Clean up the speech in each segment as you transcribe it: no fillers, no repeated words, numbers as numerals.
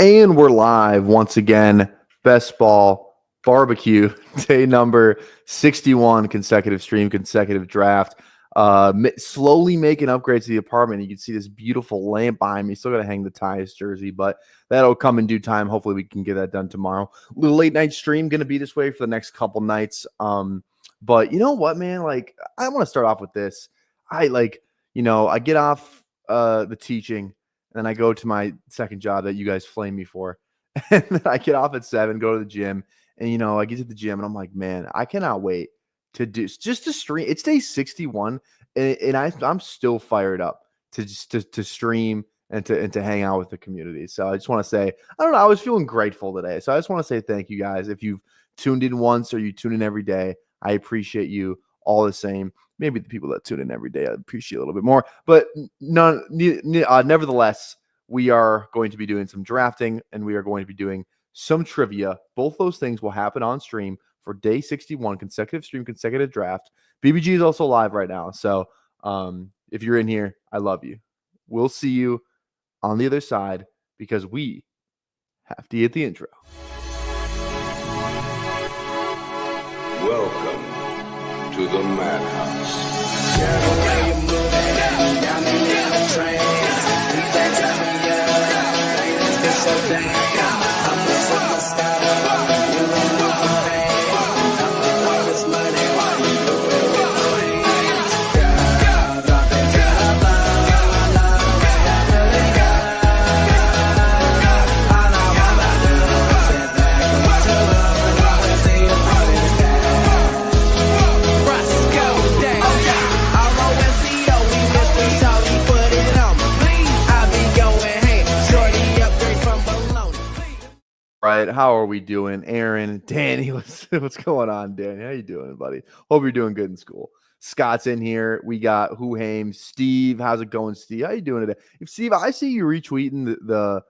And we're live once again. Best Ball Barbecue, day number 61, consecutive stream, consecutive draft. Slowly making upgrades to the apartment. You can see this beautiful lamp behind me. Still got to hang the Tyus jersey, but that'll come in due time. Hopefully we can get that done tomorrow. Little late night stream, going to be this way for the next couple nights. But you know what, man? Like, I want to start off with this. I get off the teaching, and then I go to my second job that you guys flame me for. And then I get off at 7, go to the gym. And, I get to the gym and I'm like, man, I cannot wait to stream. It's day 61. And I'm still fired up to stream and to hang out with the community. So I just want to say, I don't know, I was feeling grateful today. So I just want to say thank you guys. If you've tuned in once or you tune in every day, I appreciate you all the same. Maybe the people that tune in every day, I appreciate a little bit more. But nevertheless, we are going to be doing some drafting and we are going to be doing some trivia. Both those things will happen on stream for day 61, consecutive stream, consecutive draft. BBG is also live right now. So if you're in here, I love you. We'll see you on the other side because we have to hit the intro. Welcome to the madhouse. Right, how are we doing? Aaron, Danny, what's going on, Danny? How you doing, buddy? Hope you're doing good in school. Scott's in here. We got Huhaim, Steve. How's it going, Steve? How you doing today? If Steve, I see you retweeting the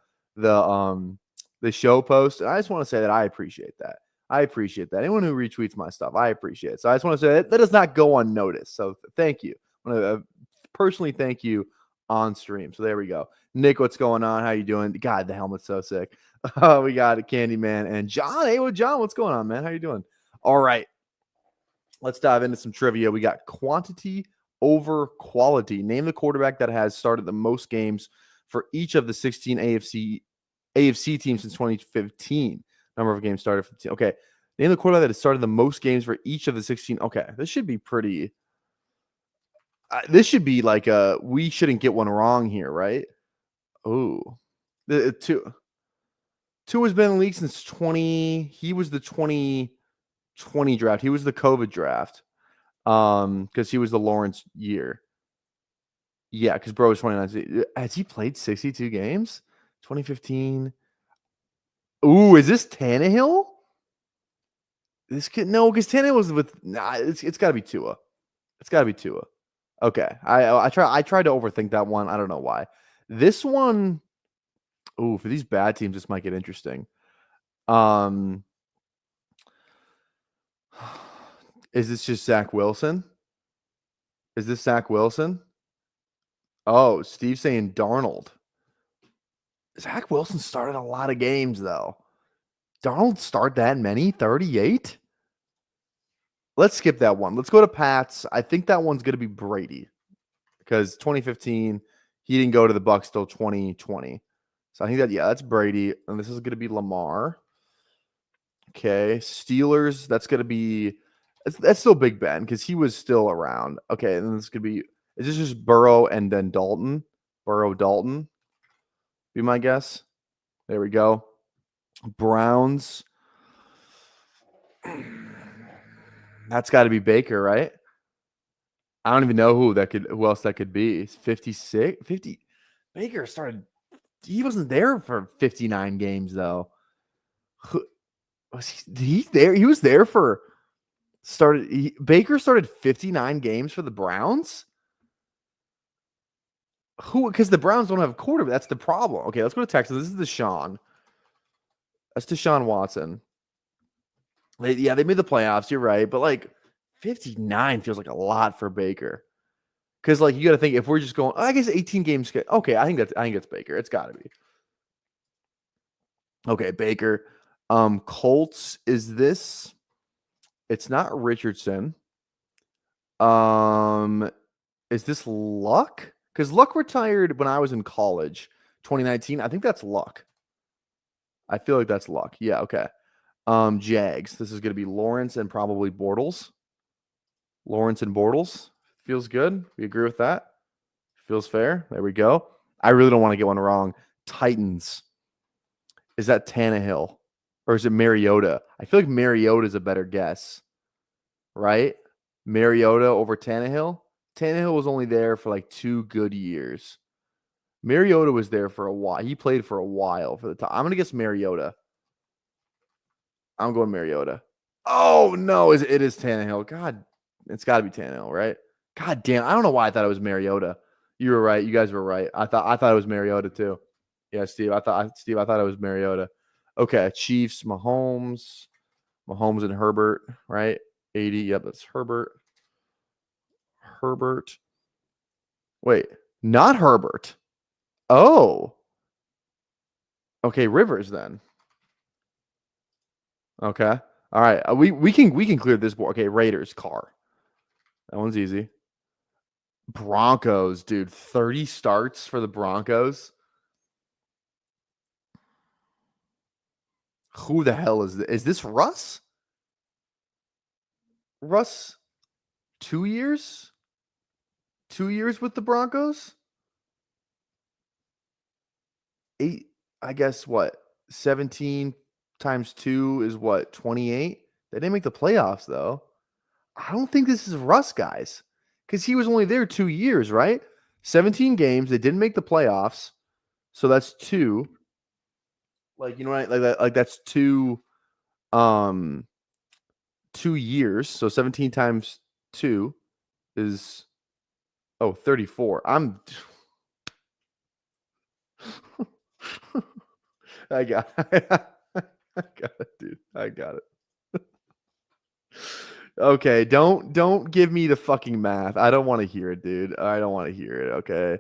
show post, and I just want to say that I appreciate that. I appreciate that. Anyone who retweets my stuff, I appreciate it. So I just want to say that does not go unnoticed. So thank you. I want to personally thank you on stream. So there we go. Nick, what's going on? How you doing? God, the helmet's so sick. We got a Candyman and John. Hey, John, what's going on, man? How you doing? All right. Let's dive into some trivia. We got quantity over quality. Name the quarterback that has started the most games for each of the 16 AFC teams since 2015. Number of games started for okay. Name the quarterback that has started the most games for each of the 16. Okay, this should be pretty. This should be like we shouldn't get one wrong here, right? Oh, Two has been in the league since 20. He was the 2020 draft. He was the COVID draft. Because he was the Lawrence year. Yeah, because bro was 29. Has he played 62 games? 2015. Ooh, is this Tannehill? This kid, no, because Tannehill was with. Nah, it's got to be Tua. It's got to be Tua. Okay, I tried to overthink that one. I don't know why. This one. Ooh, for these bad teams, this might get interesting. Is this just Zach Wilson? Is this Zach Wilson? Oh, Steve's saying Darnold. Zach Wilson started a lot of games, though. Darnold start that many? 38? Let's skip that one. Let's go to Pats. I think that one's going to be Brady because 2015, he didn't go to the Bucs till 2020. So I think that's Brady. And this is going to be Lamar. Okay. Steelers, that's going to be that's still Big Ben because he was still around. Okay. And then this could be is this just Burrow and then Dalton? Burrow, Dalton. Be my guess. There we go. Browns. That's got to be Baker, right? I don't even know who else that could be. 56? 50. Baker started. He wasn't there for 59 games, though. Was he there? He was there for Baker started 59 games for the Browns? Because the Browns don't have a quarterback. That's the problem. Okay, let's go to Texas. This is Deshaun. That's Deshaun Watson. They made the playoffs. You're right. But, 59 feels like a lot for Baker. Because, you got to think, if we're just going, I guess 18 games. Okay, I think it's Baker. It's got to be. Okay, Baker. Colts, is this? It's not Richardson. Is this Luck? Because Luck retired when I was in college, 2019. I think that's Luck. I feel like that's Luck. Yeah, okay. Jags. This is going to be Lawrence and probably Bortles. Lawrence and Bortles. Feels good. We agree with that. Feels fair. There we go. I really don't want to get one wrong. Titans. Is that Tannehill? Or is it Mariota? I feel like Mariota is a better guess, right? Mariota over Tannehill. Tannehill was only there for like 2 good years. Mariota was there for a while. He played for a while for the time. I'm going to guess Mariota. I'm going Mariota. Oh, no. It is Tannehill. God, it's got to be Tannehill, right? God damn. I don't know why I thought it was Mariota. You were right. You guys were right. I thought it was Mariota too. Yeah, Steve. I thought it was Mariota. Okay, Chiefs, Mahomes and Herbert, right? 80. Yep, that's Herbert. Herbert. Wait, not Herbert. Oh. Okay, Rivers then. Okay. All right. We can clear this board. Okay, Raiders, Carr. That one's easy. Broncos, dude. 30 starts for the Broncos. Who the hell is this? Is this Russ? Russ, 2 years? 2 years with the Broncos? 8, I guess what? 17 times 2 is what? 28? They didn't make the playoffs though. I don't think this is Russ, guys, because he was only there 2 years, right? 17 games. They didn't make the playoffs, so that's 2. Like, you know what? Like that. Like that's 2. 2 years. So 17 times 2 is 34. I'm. I got. I got it, dude. I got it. Okay, don't give me the fucking math. I don't want to hear it, dude. I don't want to hear it. Okay.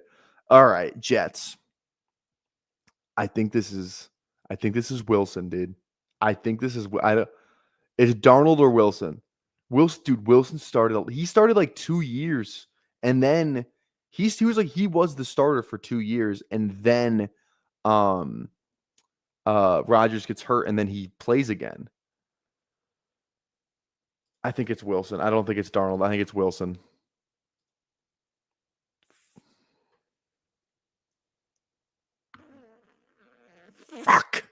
All right, Jets. I think this is Wilson, dude. I think this is I don't It's Darnold or Wilson. Wilson started like 2 years and then he was the starter for 2 years and then um Rodgers gets hurt and then he plays again. I think it's Wilson. I don't think it's Darnold. I think it's Wilson. Fuck.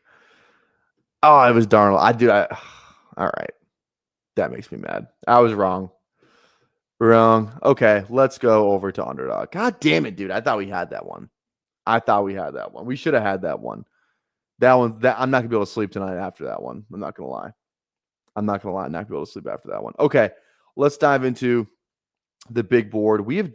Oh, it was Darnold. All right. That makes me mad. I was wrong. Wrong. Okay, let's go over to Underdog. God damn it, dude. I thought we had that one. We should have had that one. I'm not gonna be able to sleep tonight after that one. I'm not gonna lie. I'm not gonna lie. I'm not gonna be able to sleep after that one. Okay, let's dive into the big board. We have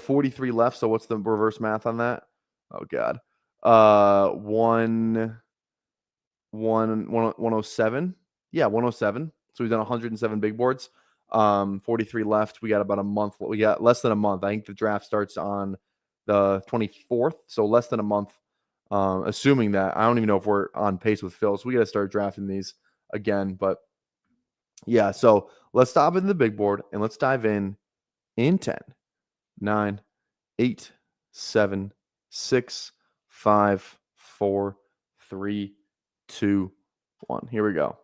43 left. So what's the reverse math on that? Oh God. 107. Yeah, 107. So we've done 107 big boards. 43 left. We got about a month. We got less than a month. I think the draft starts on the 24th. So less than a month. Assuming that I don't even know if we're on pace with Phil. So we got to start drafting these again. But yeah, so let's stop in the big board and let's dive in 10, 9, 8, 7, 6, 5, 4, 3, 2, 1. Here we go.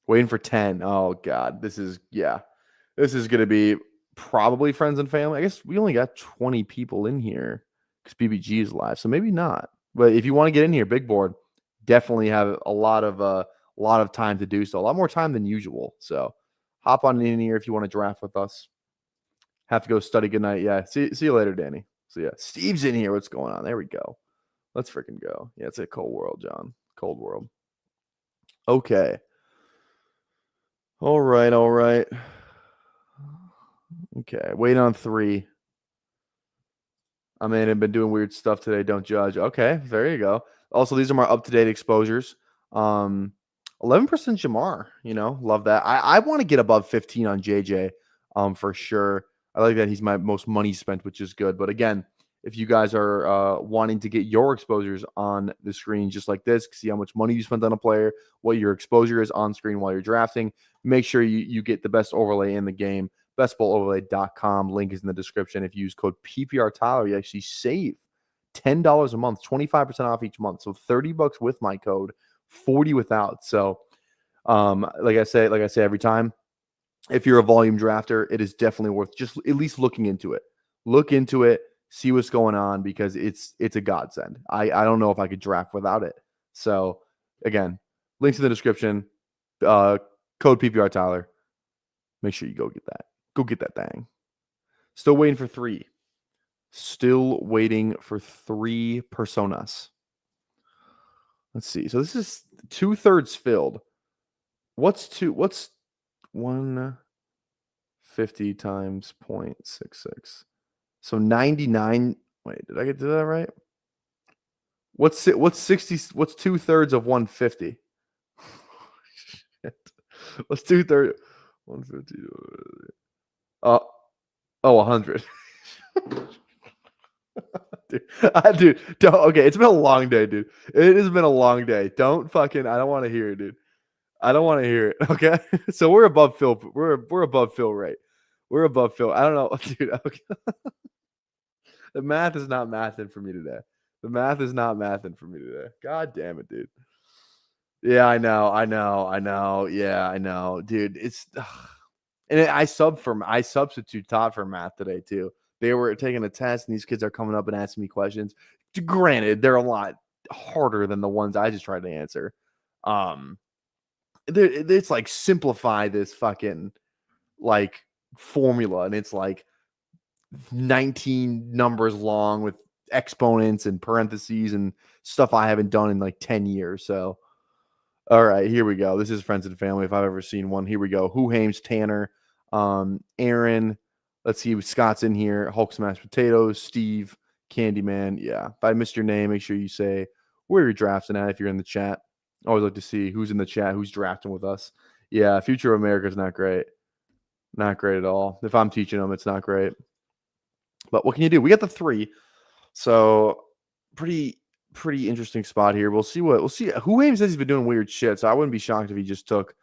Waiting for 10. Oh God. This is going to be probably friends and family. I guess we only got 20 people in here because BBG is live. So maybe not. But if you want to get in here, big board, definitely have a lot of time to do so. A lot more time than usual. So hop on in here if you want to draft with us. Have to go study. Good night. Yeah. See you later, Danny. So yeah, Steve's in here. What's going on? There we go. Let's freaking go. Yeah, it's a cold world, John. Cold world. Okay. All right. Okay. Wait on 3. I mean, I've been doing weird stuff today. Don't judge. Okay. There you go. Also, these are my up-to-date exposures. 11% Jamar, love that. I want to get above 15 on JJ, for sure. I like that he's my most money spent, which is good. But again, if you guys are wanting to get your exposures on the screen just like this, see how much money you spent on a player, what your exposure is on screen while you're drafting, make sure you get the best overlay in the game. bestballoverlay.com. Link is in the description. If you use code PPRTyler, you actually save $10 a month, 25% off each month. So $30 with my code, 40 without. So like I say every time, if you're a volume drafter, it is definitely worth just at least looking into it. Look into it, see what's going on, because it's a godsend. I don't know if I could draft without it. So again, links in the description. Code PPRTyler. Make sure you go get that. Go get that thing. Still waiting for 3. Still waiting for 3 personas. Let's see. So this is 2/3 filled. What's 150 times 0.66? So 99. Wait, did I get to that right? What's 60? What's 2/3 of 150? What's 2/3? 150. 100. Dude, don't. Okay, it's been a long day, dude. It has been a long day. Don't fucking. I don't want to hear it, dude. I don't want to hear it. Okay, so we're above Phil. We're above Phil, right? We're above Phil. I don't know, dude. Okay. The math is not mathing for me today. The math is not mathing for me today. God damn it, dude. Yeah, I know. Yeah, I know, dude. It's and I substitute taught for math today too. They were taking a test, and these kids are coming up and asking me questions. Granted, they're a lot harder than the ones I just tried to answer. It's like simplify this fucking like formula, and it's like 19 numbers long with exponents and parentheses and stuff I haven't done in like 10 years. So, all right, here we go. This is friends and family if I've ever seen one. Here we go. Who Hames, Tanner, Aaron. Let's see. Scott's in here. Hulk Smashed Potatoes, Steve, Candyman. Yeah. If I missed your name, make sure you say where you're drafting at if you're in the chat. I always like to see who's in the chat, who's drafting with us. Yeah, Future of America is not great. Not great at all. If I'm teaching them, it's not great. But what can you do? We got the 3. So pretty interesting spot here. We'll see. Who Hames says he's been doing weird shit. So I wouldn't be shocked if he just took,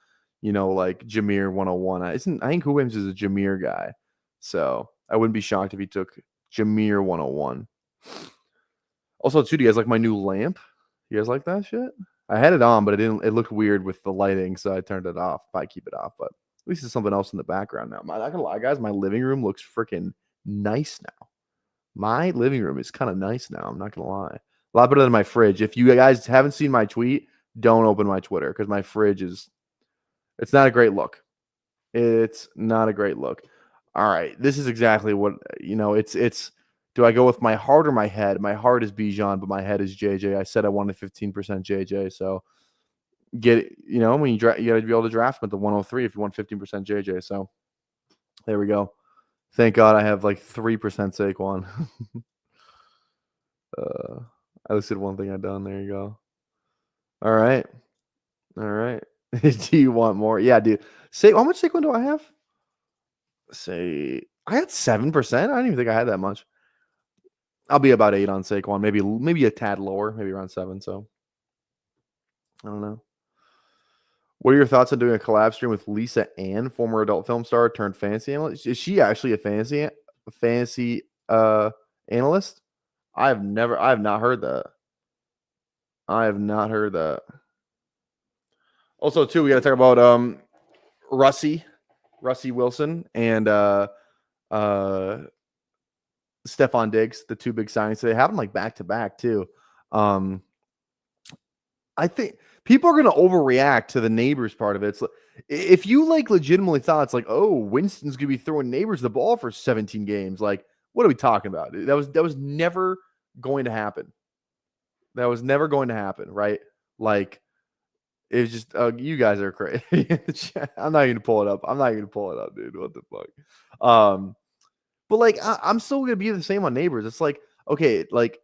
like Jameer 101. I think Who Hames is a Jameer guy. So I wouldn't be shocked if he took Jameer 101. Also, too, do you guys like my new lamp? You guys like that shit? I had it on, but it looked weird with the lighting, so I turned it off. Probably keep it off, but at least there's something else in the background now. I'm not gonna lie, guys, my living room looks freaking nice now. My living room is kind of nice now. I'm not gonna lie. A lot better than my fridge. If you guys haven't seen my tweet, don't open my Twitter because my fridge it's not a great look. It's not a great look. All right. This is exactly what it's do I go with my heart or my head? My heart is Bijan, but my head is JJ. I said I wanted 15% JJ. So get it, when you draft, you gotta be able to draft him at the 103 if you want 15% JJ. So there we go. Thank God I have like 3% Saquon. I listed one thing I've done. There you go. All right. Do you want more? Yeah, dude. Say how much Saquon do I have? Say I had 7%. I didn't even think I had that much. I'll be about 8 on Saquon. Maybe a tad lower, maybe around 7. So I don't know. What are your thoughts on doing a collab stream with Lisa Ann, former adult film star turned fantasy analyst? Is she actually a fantasy analyst? I have not heard that. I have not heard that. Also, too, we got to talk about Russie Wilson and Stephon Diggs, the 2 big signings. So they have them like back to back too. I think people are going to overreact to the Neighbors part of it. It's like, if you like legitimately thought it's like, oh, Winston's going to be throwing Neighbors the ball for 17 games, like, what are we talking about? That was never going to happen. That was never going to happen, right? Like, it was just you guys are crazy. I'm not even gonna pull it up. Dude. What the fuck? But like I'm still gonna be the same on Neighbors. It's like, okay, like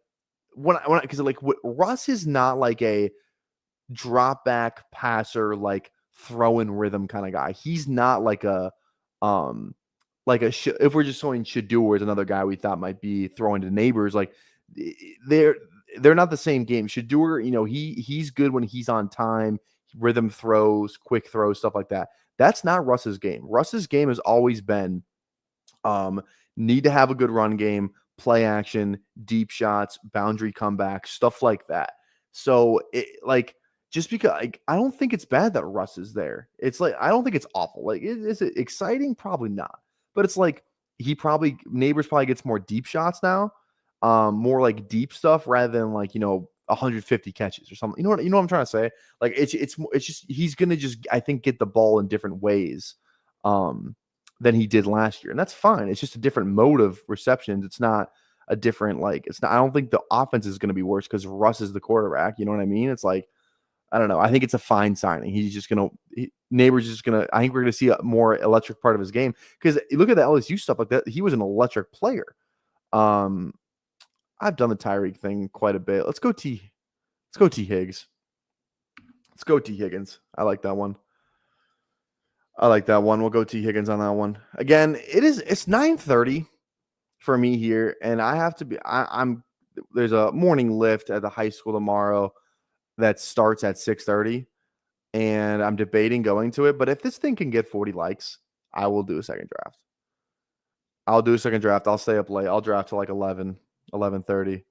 because like Russ is not like a drop back passer, like throw in rhythm kind of guy. He's not like a like if we're just showing Shador is another guy we thought might be throwing to neighbors, like they're not the same game. Shador, he's good when he's on time, rhythm throws, quick throws, stuff like that. That's not Russ's game. Russ's game has always been need to have a good run game, play action, deep shots, boundary comebacks, stuff like that. So just because I don't think it's bad that Russ is there. It's like I don't think it's awful. Like is it exciting? Probably not. But it's like Neighbors probably gets more deep shots now, more like deep stuff rather than 150 catches or something. You know what I'm trying to say? Like it's just he's gonna just I think get the ball in different ways than he did last year, and that's fine. It's just a different mode of receptions. It's not a different it's not. I don't think the offense is gonna be worse because Russ is the quarterback. You know what I mean? It's like I don't know. I think it's a fine signing. He's just gonna Neighbors is just gonna. I think we're gonna see a more electric part of his game because you look at the LSU stuff like that. He was an electric player. I've done the Tyreek thing quite a bit. Let's go T Higgs. Let's go T Higgins. I like that one. We'll go T Higgins on that one. Again, it's 9:30 for me here, and I have to be. I'm there's a morning lift at the high school tomorrow that starts at 6:30, and I'm debating going to it. But if this thing can get 40 likes, I will do a second draft. I'll stay up late. I'll draft till 11:30.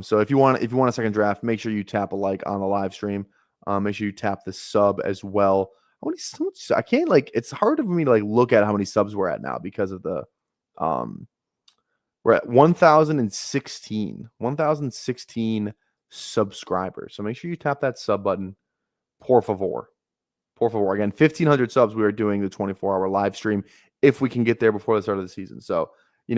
So if you want a second draft, make sure you tap a like on the live stream. Make sure you tap the sub as well. I can't it's hard for me to look at how many subs we're at now because of the we're at 1,016 subscribers. So make sure you tap that sub button. Por favor. Again, 1,500 subs. We are doing the 24-hour live stream if we can get there before the start of the season. So we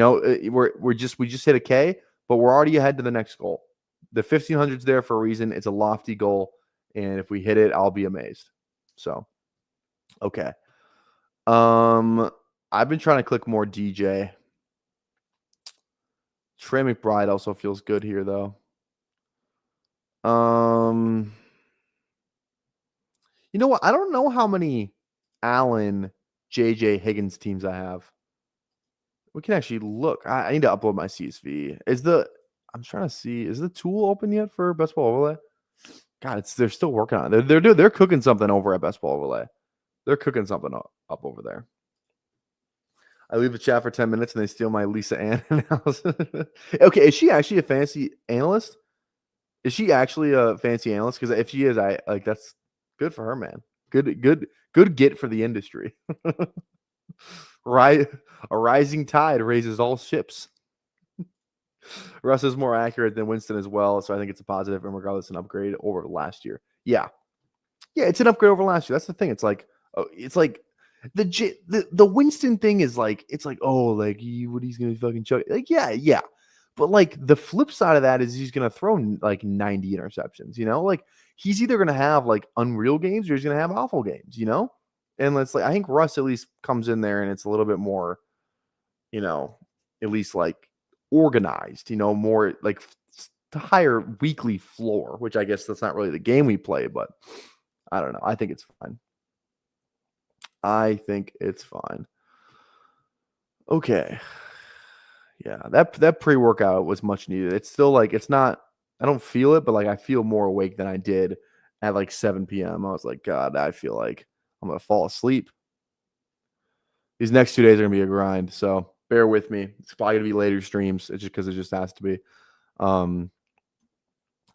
just hit a K, but we're already ahead to the next goal. The 1,500's there for a reason. It's a lofty goal, and if we hit it, I'll be amazed. So, okay. I've been trying to click more DJ. Trey McBride also feels good here, though. You know what? I don't know how many Allen, JJ, Higgins teams I have. We can actually look. I need to upload my CSV. I'm trying to see. Is the tool open yet for Best Ball Overlay? God, they're still working on it. They're cooking something over at Best Ball Overlay. They're cooking something up over there. I leave the chat for 10 minutes and they steal my Lisa Ann analysis. Okay, is she actually a fancy analyst? Is she actually a fancy analyst? Because if she is, that's good for her, man. Good get for the industry. Right, a rising tide raises all ships. Russ is more accurate than Winston as well, so I think it's a positive, and regardless, an upgrade over last year. Yeah, it's an upgrade over last year. That's the thing. It's like the Winston thing is what he's gonna fucking chuck. Yeah. But the flip side of that is he's gonna throw 90 interceptions. He's either gonna have unreal games or he's gonna have awful games. And it's I think Russ at least comes in there and it's a little bit more, at least organized. More higher weekly floor, which I guess that's not really the game we play, but I don't know. I think it's fine. Okay. Yeah, that pre-workout was much needed. It's still it's not, I don't feel it, but I feel more awake than I did at 7 p.m. I was like, God, I feel like I'm going to fall asleep. These next 2 days are going to be a grind, so bear with me. It's probably going to be later streams. It's just because it just has to be.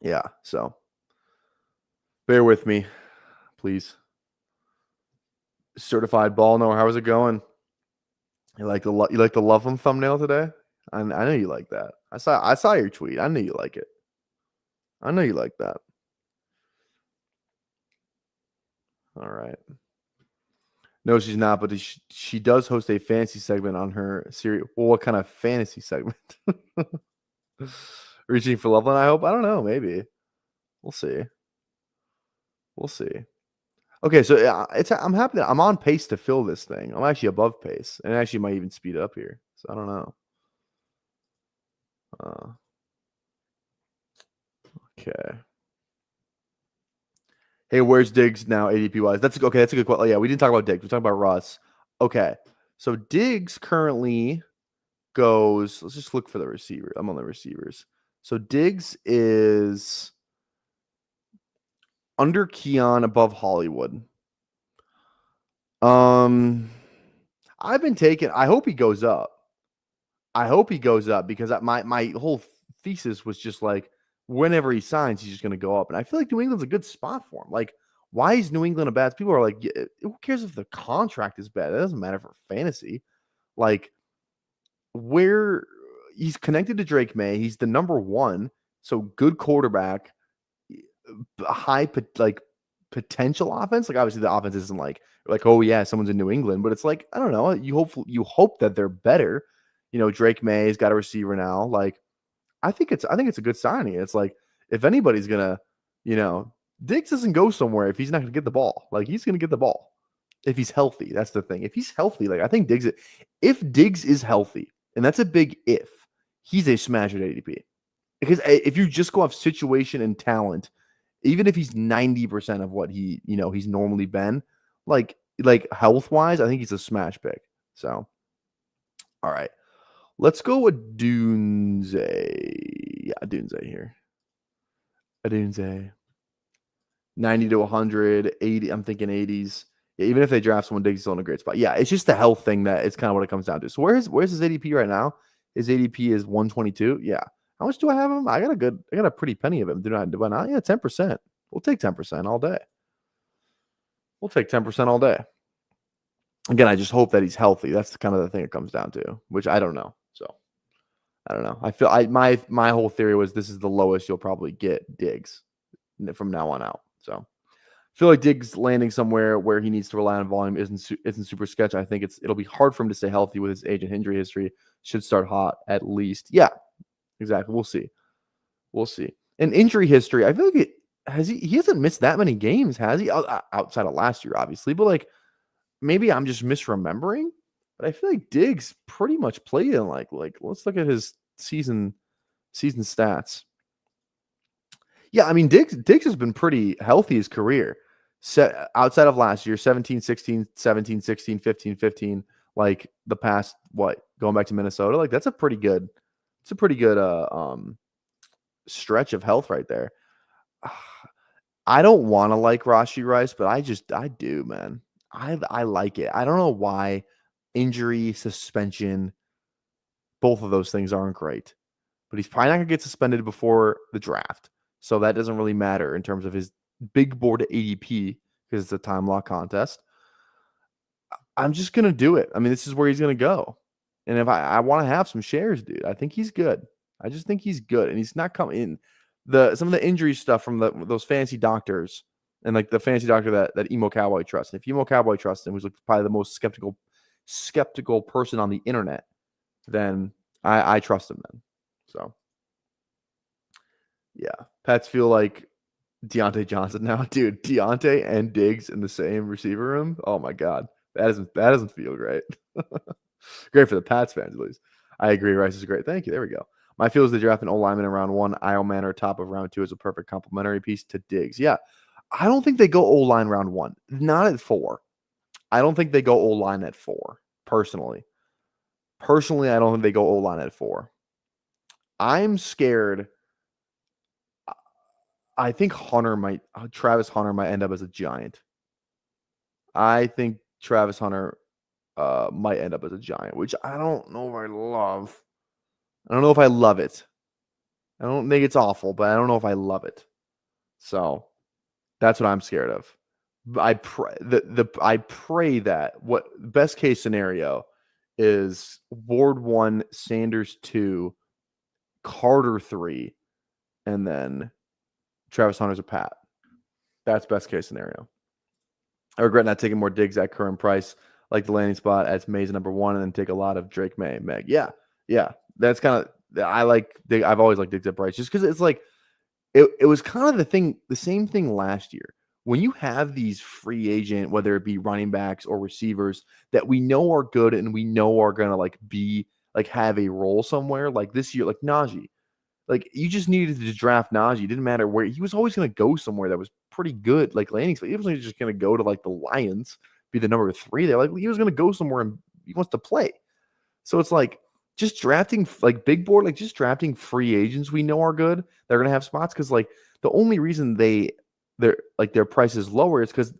Yeah, so bear with me, please. Certified ball knower, how is it going? You like the love them thumbnail today? I know you like that. I saw your tweet. I knew you like it. I know you like that. All right. No, she's not, but she does host a fantasy segment on her series. Well, what kind of fantasy segment? Reaching for Loveland, I hope. I don't know. Maybe. We'll see. Okay, so I'm happy that I'm on pace to fill this thing. I'm actually above pace, and it actually might even speed up here. So I don't know. Okay. Hey, where's Diggs now, ADP wise? That's a good question. Yeah, we didn't talk about Diggs. We talked about Russ. Okay. So Diggs currently goes. Let's just look for the receiver. I'm on the receivers. So Diggs is under Keon, above Hollywood. I've been taking. I hope he goes up. I hope he goes up because my whole thesis was just like whenever he signs, he's just going to go up. And I feel like New England's a good spot for him. Like, why is New England a bad? People are like, who cares if the contract is bad? It doesn't matter for fantasy. Like, where he's connected to Drake May, he's the number one. So good quarterback, high potential offense. Like, obviously the offense isn't like oh yeah, someone's in New England, but it's like I don't know. You hope that they're better. Drake May's got a receiver now. Like, I think it's a good signing. It's like if anybody's gonna, Diggs doesn't go somewhere if he's not gonna get the ball. Like, he's gonna get the ball if he's healthy. That's the thing. If he's healthy, like I think if Diggs is healthy, and that's a big if, he's a smash at ADP. Because if you just go off situation and talent, even if he's 90% of what he's normally been, like health wise, I think he's a smash pick. So, all right, let's go with Dunze. Yeah, Dunze here. A Dunze. 90 to 100, 80. I'm thinking 80s. Yeah, even if they draft someone, Diggs is still in a great spot. Yeah, it's just the health thing that it's kind of what it comes down to. So where's his ADP right now? His ADP is 122. Yeah. How much do I have him? I got a pretty penny of him. Do I not? Yeah, 10%. We'll take 10% all day. We'll take 10% all day. Again, I just hope that he's healthy. That's kind of the thing it comes down to, which I don't know. So I don't know. I feel my whole theory was this is the lowest you'll probably get Diggs from now on out. So I feel like Diggs landing somewhere where he needs to rely on volume isn't super sketch. I think it'll be hard for him to stay healthy with his age and injury history. Should start hot at least. Yeah, exactly. We'll see. We'll see. And injury history, I feel like he hasn't missed that many games, has he? Outside of last year, obviously, but like maybe I'm just misremembering. But I feel like Diggs pretty much played in like let's look at his season stats. Yeah, I mean Diggs has been pretty healthy his career. Outside of last year, 17, 16, 17, 16, 15, 15, like the past going back to Minnesota, like that's a pretty good stretch of health right there. I don't want to like Rashee Rice, but I do, man. I like it. I don't know why injury, suspension, both of those things aren't great. But he's probably not going to get suspended before the draft. So that doesn't really matter in terms of his big board ADP because it's a time lock contest. I'm just going to do it. I mean, this is where he's going to go. And if I want to have some shares, dude, I think he's good. I just think he's good. And he's not coming in. Some of the injury stuff from those fantasy doctors and like the fantasy doctor that Emo Cowboy trusts. And if Emo Cowboy trusts him, who's like probably the most skeptical person on the internet, then I trust him then. So yeah. Pats feel like Deontay Johnson now. Dude, Deontay and Diggs in the same receiver room. Oh my God. That doesn't feel great. Great for the Pats fans, at least. I agree. Rice is great. Thank you. There we go. My feel is they draft an O-lineman in round 1. Io Manor top of round 2 is a perfect complementary piece to Diggs. Yeah. I don't think they go O-line round 1. Not at 4. I don't think they go O-line at 4, personally. Personally, I don't think they go O-line at 4. I'm scared. I think Travis Hunter might end up as a Giant. I think Travis Hunter might end up as a Giant, which I don't know if I love. I don't know if I love it. I don't think it's awful, but I don't know if I love it. So that's what I'm scared of. I pray that what best case scenario is Ward 1, Sanders 2, Carter 3, and then Travis Hunter's a Pat. That's best case scenario. I regret not taking more Diggs at current price, like the landing spot as May's number 1, and then take a lot of Drake May. Meg. Yeah. That's kind of I've always liked Diggs at price just because it's like it was kind of the same thing last year. When you have these free agent, whether it be running backs or receivers that we know are good and we know are gonna have a role somewhere, like this year, like Najee. Like you just needed to draft Najee. It didn't matter where he was always gonna go somewhere that was pretty good, like landing spot. He wasn't just gonna go to like the Lions, be the number 3 there. Like he was gonna go somewhere and wants to play. So it's like just drafting like big board, like just drafting free agents we know are good. They're gonna have spots because like the only reason their price is lower is because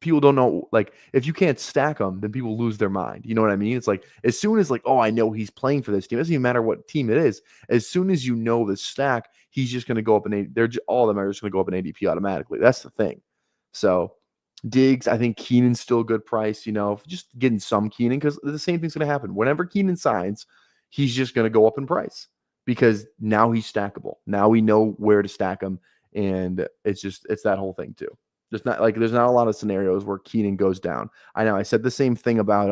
people don't know, like if you can't stack them, then people lose their mind. You know what I mean? It's like as soon as like, oh, I know he's playing for this team. It doesn't even matter what team it is. As soon as you know the stack, he's just gonna go up in all of them are just gonna go up in ADP automatically. That's the thing. So Diggs, I think Keenan's still a good price, just getting some Keenan because the same thing's going to happen. Whenever Keenan signs, he's just going to go up in price because now he's stackable. Now we know where to stack him. And it's that whole thing too. There's not a lot of scenarios where Keenan goes down. I know I said the same thing about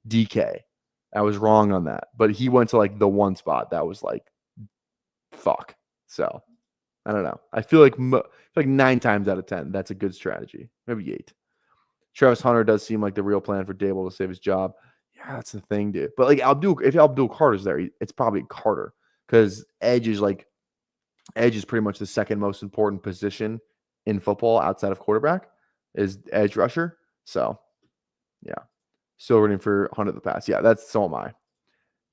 DK. I was wrong on that, but he went to like the one spot that was like, fuck. So I don't know. I feel like 9 times out of 10, that's a good strategy. Maybe 8. Travis Hunter does seem like the real plan for Dable to save his job. Yeah, that's the thing, dude. But like if Abdul Carter's there, it's probably Carter because edge is pretty much the second most important position in football outside of quarterback is edge rusher. So yeah, still rooting for Hunter the pass. Yeah, so am I.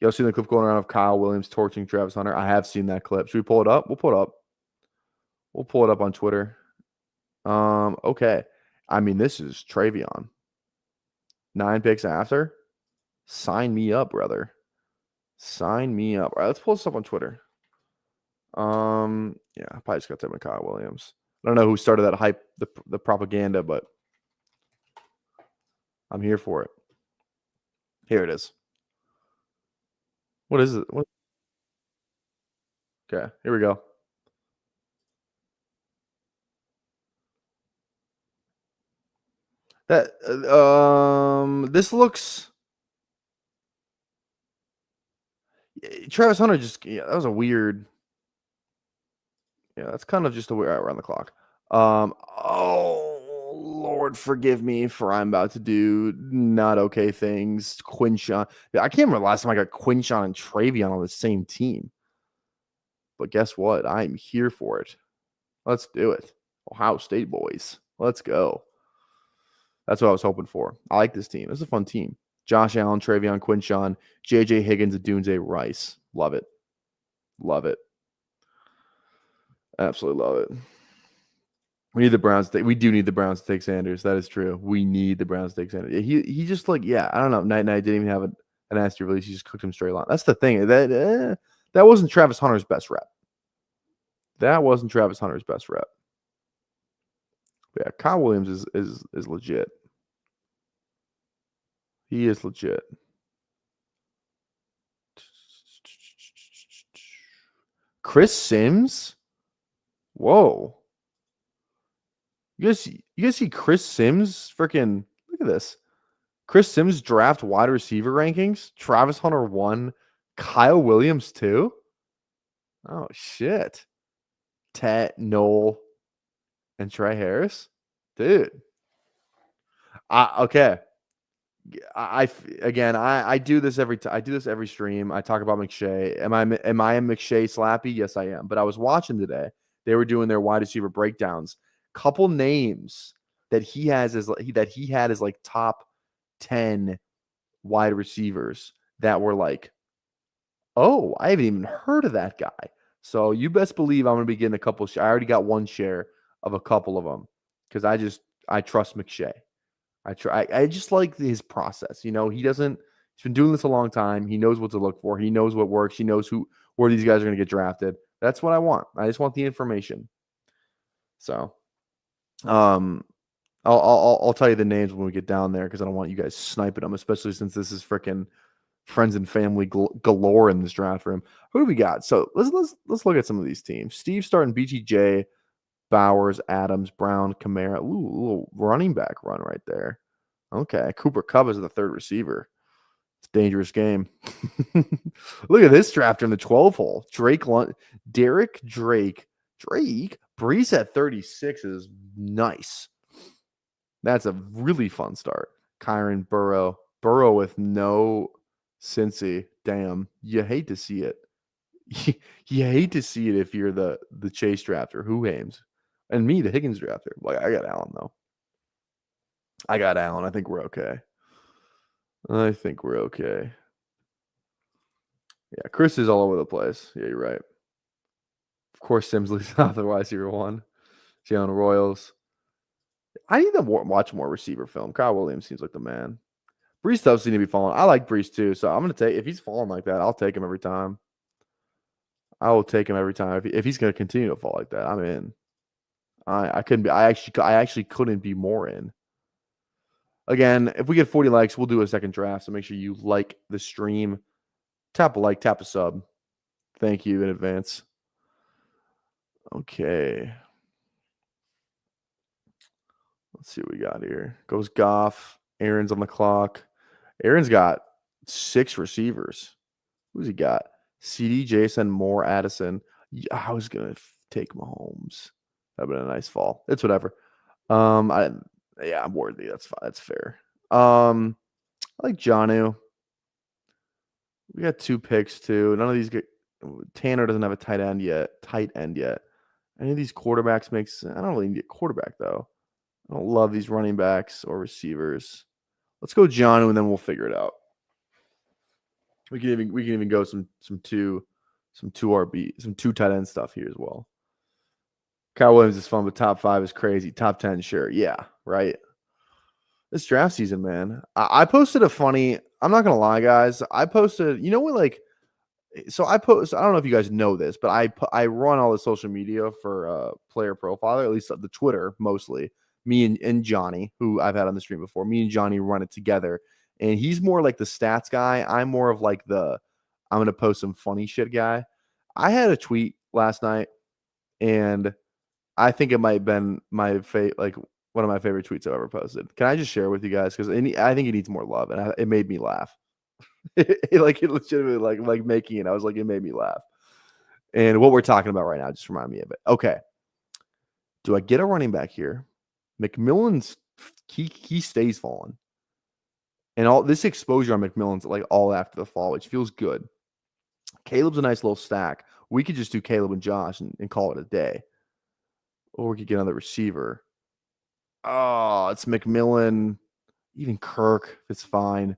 You all seen the clip going around of Kyle Williams torching Travis Hunter? I have seen that clip. Should we pull it up? We'll pull it up. We'll pull it up on Twitter. Okay. I mean, this is Travion. 9 picks after. Sign me up, brother. Sign me up. All right, let's pull this up on Twitter. Yeah, I probably just got to type in Kyle Williams. I don't know who started that hype, the propaganda, but I'm here for it. Here it is. What is it? Okay, here we go. This looks. Travis Hunter that was a weird. Yeah, that's kind of just a weird around the clock. Oh Lord, forgive me for I'm about to do not okay things. Quinshawn. I can't remember the last time I got Quinshawn and Travion on the same team. But guess what? I'm here for it. Let's do it. Ohio State boys. Let's go. That's what I was hoping for. I like this team. It's a fun team. Josh Allen, Travion, Quinshawn, JJ Higgins, Adunze Rice. Love it. Love it. Absolutely love it. We need the Browns. We do need the Browns to take Sanders. That is true. We need the Browns to take Sanders. He just I don't know. Night didn't even have a nasty release. He just cooked him straight line. That's the thing. That wasn't Travis Hunter's best rep. That wasn't Travis Hunter's best rep. But yeah, Kyle Williams is legit. He is legit. Chris Sims? Whoa. You guys see Chris Sims? Freaking look at this. Chris Sims draft wide receiver rankings. Travis Hunter 1. Kyle Williams 2. Oh shit. Ted Noel and Trey Harris. Dude. Okay. I do this every stream. I talk about McShay. Am I a McShay slappy? Yes, I am. But I was watching today. They were doing their wide receiver breakdowns. Couple names that he had as like top 10 wide receivers that were like, oh, I haven't even heard of that guy. So you best believe I'm going to be getting a couple. I already got one share of a couple of them because I trust McShay. I just like his process. He's been doing this a long time. He knows what to look for. He knows what works. He knows where these guys are going to get drafted. That's what I want. I just want the information. So, I'll tell you the names when we get down there because I don't want you guys sniping them, especially since this is freaking friends and family galore in this draft room. Who do we got? So let's look at some of these teams. Steve starting BTJ, Bowers, Adams, Brown, Kamara. Ooh, little running back run right there. Okay, Cooper Kupp is the third receiver. It's a dangerous game. Look at this drafter in the 12 hole. Derek Drake. Brees at 36 is nice. That's a really fun start. Kyron Burrow with no Cincy. Damn, you hate to see it. You hate to see it if you're the Chase drafter. Who aims? And me, the Higgins drafter. Like I got Allen though. I think we're okay. I think we're okay. Yeah, Chris is all over the place. Yeah, you're right. Of course, Simsley's not the wide receiver one. Jalen Royals. I need to watch more receiver film. Kyle Williams seems like the man. Brees does seem to be falling. I like Brees too, so I'm gonna take if he's falling like that, I'll take him every time. I will take him every time. If he's gonna continue to fall like that, I'm in. I couldn't be. I actually couldn't be more in. Again, if we get 40 likes, we'll do a second draft. So make sure you like the stream. Tap a like, tap a sub. Thank you in advance. Okay. Let's see what we got here. Goes Goff. Aaron's on the clock. Aaron's got 6 receivers. Who's he got? CD, Jason, Moore, Addison. Yeah, I was gonna take Mahomes. That'd been a nice fall. It's whatever. I'm worthy. That's fine. That's fair. I like Jonnu. We got 2 picks too. None of these get. Tanner doesn't have a tight end yet. Any of these quarterbacks makes. I don't really need a quarterback though. I don't love these running backs or receivers. Let's go Jonnu and then we'll figure it out. We can even go some 2 RB, some 2 tight end stuff here as well. Kyle Williams is fun, but top 5 is crazy. Top 10, sure. Yeah, right. This draft season, man. I posted a funny, I'm not gonna lie, guys. I posted, you know what, like, so I post, I don't know if you guys know this, but I run all the social media for Player Profiler, at least the Twitter mostly. Me and Johnny, who I've had on the stream before. Me and Johnny run it together. And he's more like the stats guy. I'm more of like I'm going to post some funny shit guy. I had a tweet last night, and I think it might have been my one of my favorite tweets I've ever posted. Can I just share with you guys? Because I think it needs more love, and it made me laugh. it legitimately like making it. I was like, it made me laugh. And what we're talking about right now just remind me of it. Okay. Do I get a running back here? McMillan's he stays falling. And all this exposure on McMillan's like all after the fall, which feels good. Caleb's a nice little stack. We could just do Caleb and Josh and call it a day. Or we could get another receiver. Oh, it's McMillan. Even Kirk, it's fine.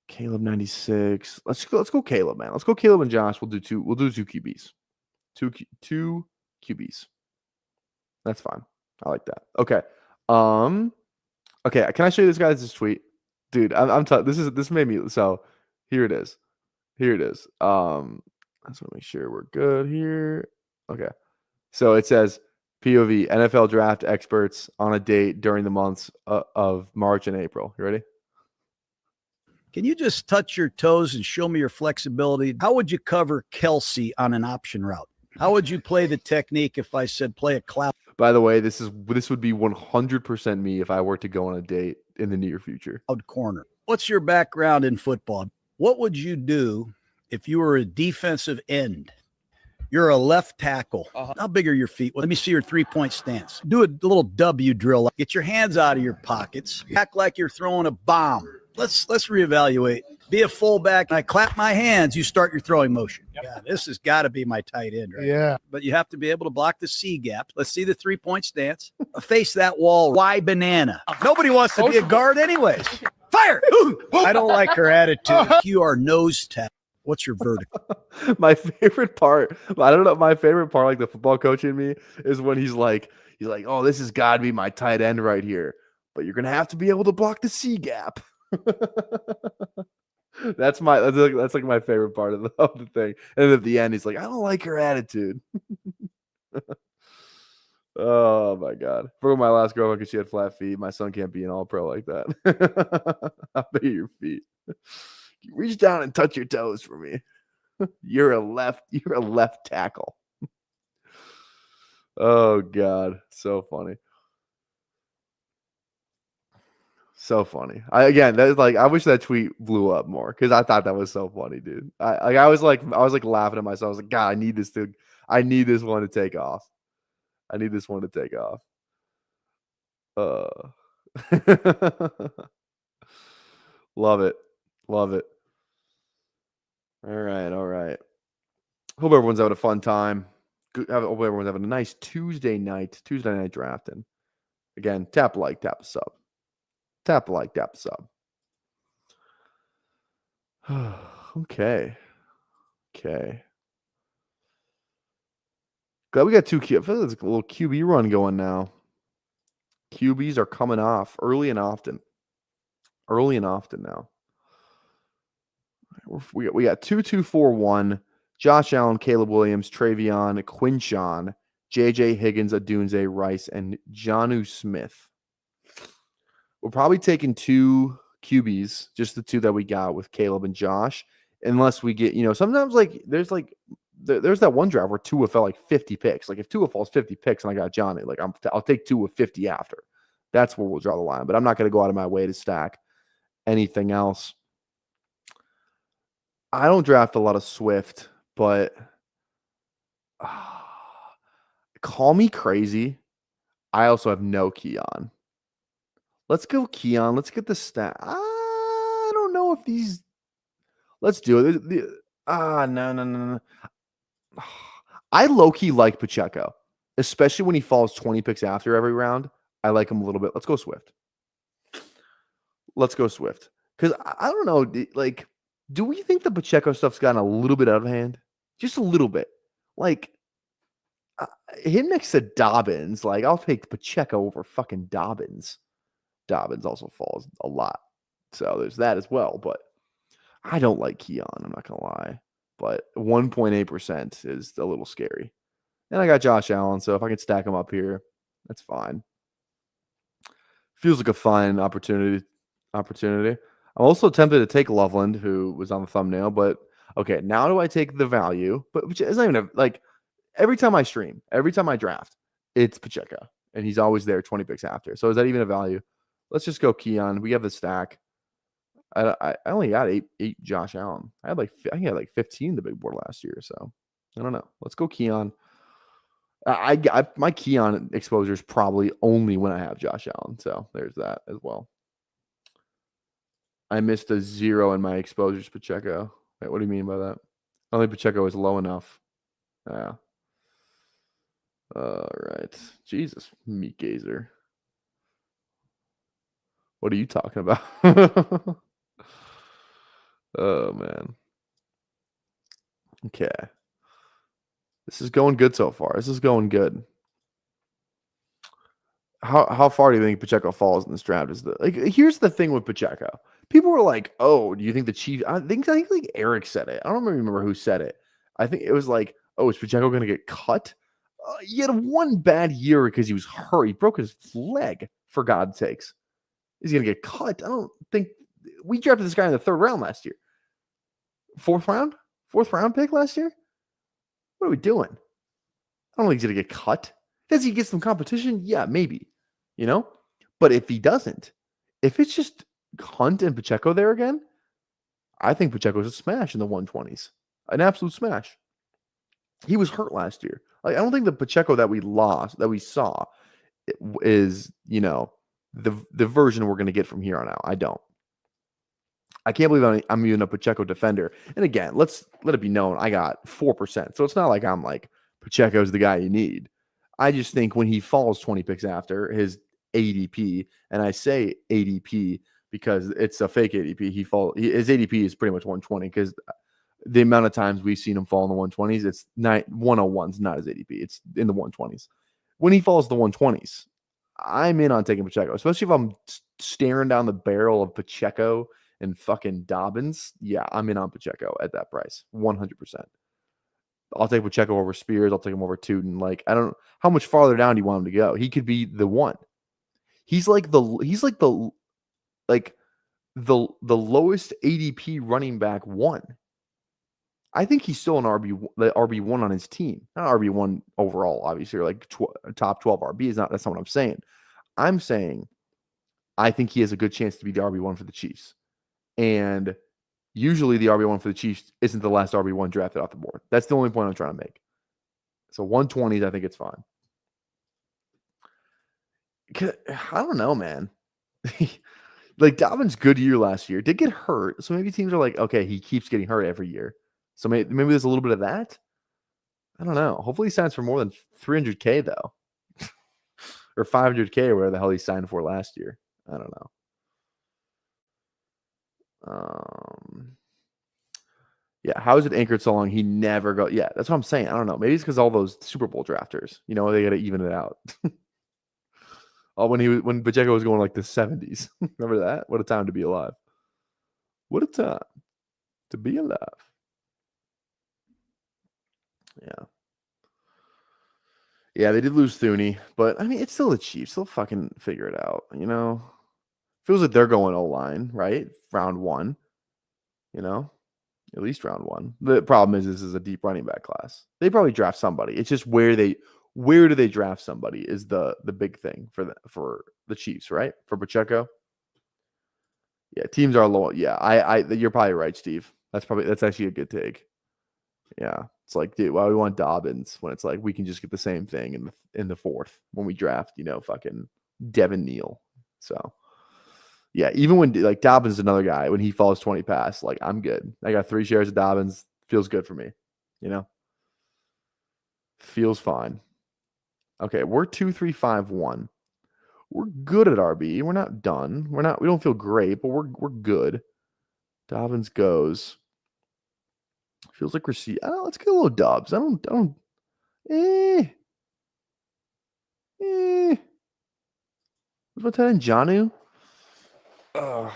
Caleb 96. Let's go Caleb, man. Let's go Caleb and Josh. We'll do two QBs. Two QBs. That's fine. I like that. Okay. Okay, can I show you this guy's tweet? Dude, this made me so here it is. I just want to make sure we're good here. Okay. So it says POV NFL draft experts on a date during the months of March and April. You ready? Can you just touch your toes and show me your flexibility? How would you cover Kelsey on an option route? How would you play the technique if I said play a cloud? By the way, this would be 100% me if I were to go on a date in the near future. Corner. What's your background in football? What would you do if you were a defensive end? You're a left tackle. How big are your feet? Let me see your 3-point stance. Do a little W drill. Get your hands out of your pockets. Act like you're throwing a bomb. Let's reevaluate. Be a fullback. I clap my hands. You start your throwing motion. Yep. Yeah, this has got to be my tight end, right? Yeah. But you have to be able to block the C gap. Let's see the 3-point stance. Face that wall. Why banana? Nobody wants to be a guard anyways. Fire! I don't like her attitude. You are nose tap. What's your verdict? My favorite part, I don't know, my favorite part, like the football coach in me, is when he's like, oh, this has got to be my tight end right here. But you're going to have to be able to block the C gap. That's like my favorite part of the thing. And then at the end, he's like, I don't like her attitude. Oh my God. For my last girlfriend, because she had flat feet. My son can't be an all pro like that. How big are your feet? You reach down and touch your toes for me. You're a left tackle. Oh God. So funny. So funny. I wish that tweet blew up more because I thought that was so funny, dude. I was laughing at myself. I was like, God, I need this one to take off. Love it. All right. Hope everyone's having a fun time. Hope everyone's having a nice Tuesday night drafting. Again, tap a like, tap a sub. Okay. Okay. Glad we got two Q. I feel like there's a little QB run going now. QBs are coming off early and often. Early and often now. We got 2-2-4-1. Josh Allen, Caleb Williams, Travion, Quinshon, JJ Higgins, Adunze Rice, and Jonnu Smith. We're probably taking two QBs, just the two that we got with Caleb and Josh, unless we get, sometimes there's that one draft where Tua fell like 50 picks. Like if Tua falls 50 picks and I got Johnny, like I'll take Tua 50 after. That's where we'll draw the line. But I'm not going to go out of my way to stack anything else. I don't draft a lot of Swift, but call me crazy. I also have no Keon. Let's go Keon. Let's get the stat. I don't know if these. Let's do it. No. I low-key like Pacheco, especially when he falls 20 picks after every round. I like him a little bit. Let's go Swift. Because I don't know, like, do we think the Pacheco stuff's gotten a little bit out of hand? Just a little bit. Like, him next to Dobbins, like, I'll take Pacheco over fucking Dobbins. Dobbins also falls a lot. So there's that as well. But I don't like Keon, I'm not going to lie. But 1.8% is a little scary. And I got Josh Allen, so if I can stack him up here, that's fine. Feels like a fine opportunity. I'm also tempted to take Loveland, who was on the thumbnail, but okay, now do I take the value? But which is not even like every time I stream, every time I draft, it's Pacheco, and he's always there 20 picks after. So is that even a value? Let's just go Keon. We have the stack. I only got eight Josh Allen. I had like 15 the big board last year, so I don't know. Let's go Keon. My Keon exposure is probably only when I have Josh Allen, so there's that as well. I missed a 0 in my exposures, Pacheco. Wait, what do you mean by that? Only Pacheco is low enough. Yeah. All right. Jesus, meat gazer. What are you talking about? Oh, man. Okay. This is going good so far. This is going good. How far do you think Pacheco falls in this draft? Here's the thing with Pacheco. People were like, "Oh, do you think the Chiefs?" I think like Eric said it. I don't remember who said it. I think it was like, "Oh, is Pacheco going to get cut?" He had one bad year because he was hurt. He broke his leg. For God's sakes, is he going to get cut? I don't think we drafted this guy in the 3rd round last year. 4th round pick last year. What are we doing? I don't think he's going to get cut. Does he get some competition? Yeah, maybe. But if he doesn't, if it's just Hunt and Pacheco there again, I think Pacheco's a smash in the 120s. An absolute smash. He was hurt last year. Like, I don't think the Pacheco that we saw is, the version we're going to get from here on out. I don't. I can't believe I'm even a Pacheco defender. And again, let it be known, I got 4%. So it's not like I'm like, Pacheco's the guy you need. I just think when he falls 20 picks after his ADP, and I say ADP because it's a fake ADP, his ADP is pretty much 120 because the amount of times we've seen him fall in the 120s, it's not 101's not his ADP. It's in the 120s. When he falls the 120s, I'm in on taking Pacheco, especially if I'm staring down the barrel of Pacheco and fucking Dobbins. Yeah, I'm in on Pacheco at that price, 100%. I'll take Pacheco over Spears. I'll take him over Tootin. Like, I don't know how much farther down do you want him to go. He could be the one. He's like the lowest ADP running back 1. I think he's still an RB1 on his team. Not RB1 overall, obviously, or like top 12 RB. That's not what I'm saying. I'm saying I think he has a good chance to be the RB1 for the Chiefs. And usually the RB1 for the Chiefs isn't the last RB1 drafted off the board. That's the only point I'm trying to make. So 120s, I think it's fine. I don't know, man. Like, Dobbins' good year last year. Did get hurt. So maybe teams are like, okay, he keeps getting hurt every year. So maybe there's a little bit of that. I don't know. Hopefully he signs for more than $300K, though. Or $500K, or whatever the hell he signed for last year. I don't know. Yeah, how is it anchored so long? He never go. Yeah, that's what I'm saying. I don't know. Maybe it's because all those Super Bowl drafters, they got to even it out. Oh, when Pacheco was going like the 70s. Remember that? What a time to be alive. What a time to be alive. Yeah. Yeah, they did lose Thuney, but I mean, it's still the Chiefs. They'll fucking figure it out, Feels like they're going O-line, right? Round 1, at least round 1. The problem is this is a deep running back class. They probably draft somebody. It's just where do they draft somebody is the big thing for the Chiefs, right? For Pacheco. Yeah, teams are low. Yeah, you're probably right, Steve. That's actually a good take. Yeah, it's like, dude, why we want Dobbins when it's like we can just get the same thing in the 4th when we draft, fucking Devin Neal. So yeah, even when like Dobbins is another guy when he falls 20 past, like I'm good. I got 3 shares of Dobbins. Feels good for me. Feels fine. Okay, we're 2-3-5-1. We're good at RB. We're not done. We don't feel great, but we're good. Dobbins goes. Feels like let's get a little Dobbs. I don't What's that in Jonnu? I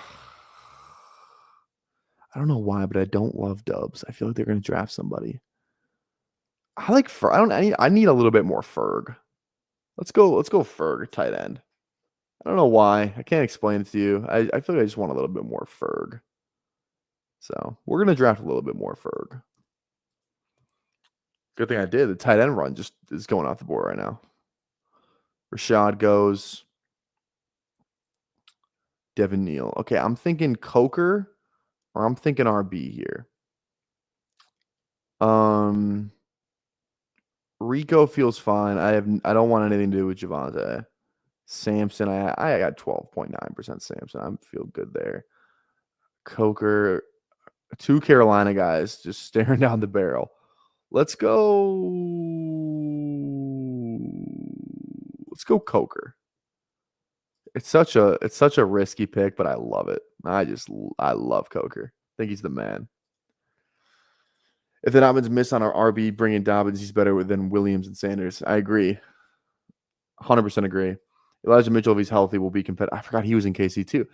don't know why, but I don't love Dubs. I feel like they're going to draft somebody. I like Ferg. I need a little bit more Ferg. Let's go Ferg, tight end. I don't know why. I can't explain it to you. I feel like I just want a little bit more Ferg. So we're going to draft a little bit more Ferg. Good thing I did. The tight end run just is going off the board right now. Rashad goes. Devin Neal. Okay, I'm thinking Coker or I'm thinking RB here. Rico feels fine. I don't want anything to do with Javonte. Samson, I got 12.9% Samson. I feel good there. Coker, 2 Carolina guys just staring down the barrel. Let's go Coker. It's such a risky pick, but I love it. I love Coker. I think he's the man. If the Dobbins miss on our RB, bringing Dobbins, he's better than Williams and Sanders. I agree. 100% agree. Elijah Mitchell, if he's healthy, will be competitive. I forgot he was in KC too.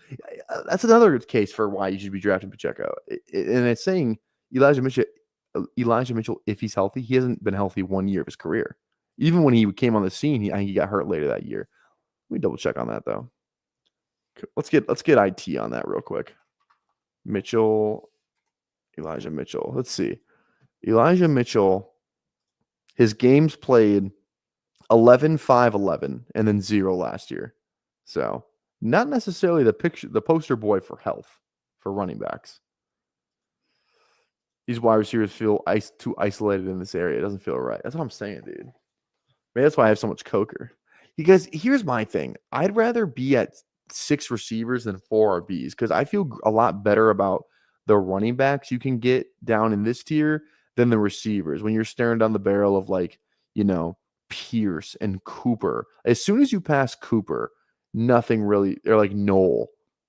That's another case for why you should be drafting Pacheco. And it's saying Elijah Mitchell, if he's healthy, he hasn't been healthy 1 year of his career. Even when he came on the scene, I think he got hurt later that year. Let me double check on that though. Let's get IT on that real quick. Elijah Mitchell. Let's see. Elijah Mitchell, his games played 11-5-11 and then 0 last year. So not necessarily the poster boy for health for running backs. These wide receivers feel too isolated in this area. It doesn't feel right. That's what I'm saying, dude. Maybe that's why I have so much Coker. Because here's my thing. I'd rather be at 6 receivers than 4 RBs because I feel a lot better about the running backs you can get down in this tier than the receivers. When you're staring down the barrel of Pierce and Cooper. As soon as you pass Cooper, nothing really, or like Noel,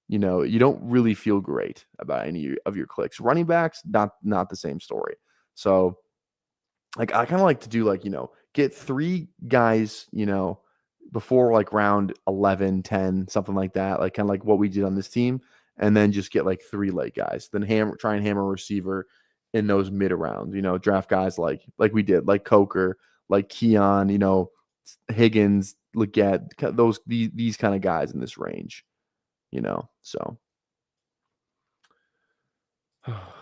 you don't really feel great about any of your clicks. Running backs, not the same story. So like I kind of like to do get 3 guys, before like round 11, 10, something like that, like kind of like what we did on this team, and then just get like 3 late guys. Then try and hammer a receiver in those mid rounds, draft guys like we did, like Coker, like Keon, Higgins, Leggett, these kind of guys in this range, so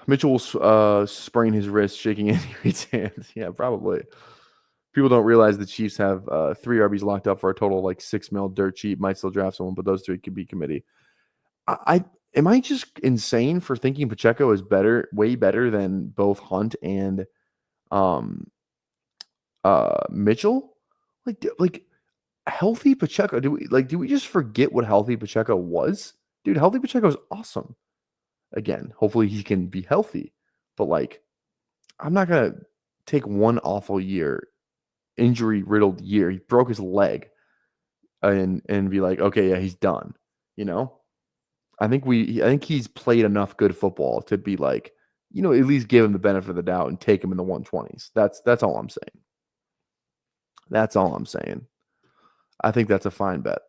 Mitchell will sprain his wrist shaking Andy Reid's hands. Yeah, probably. People don't realize the Chiefs have 3 RBs locked up for a total of like $6 million dirt cheap. Might still draft someone, but those 3 could be committee. Am I just insane for thinking Pacheco is way better than both Hunt and Mitchell? Like healthy Pacheco. Do we just forget what healthy Pacheco was? Dude, healthy Pacheco is awesome. Again, hopefully he can be healthy. But I'm not gonna take one awful year, injury riddled year. He broke his leg and be like, okay, yeah, he's done. I think he's played enough good football to be like, at least give him the benefit of the doubt and take him in the 120s. That's all I'm saying. That's all I'm saying. I think that's a fine bet.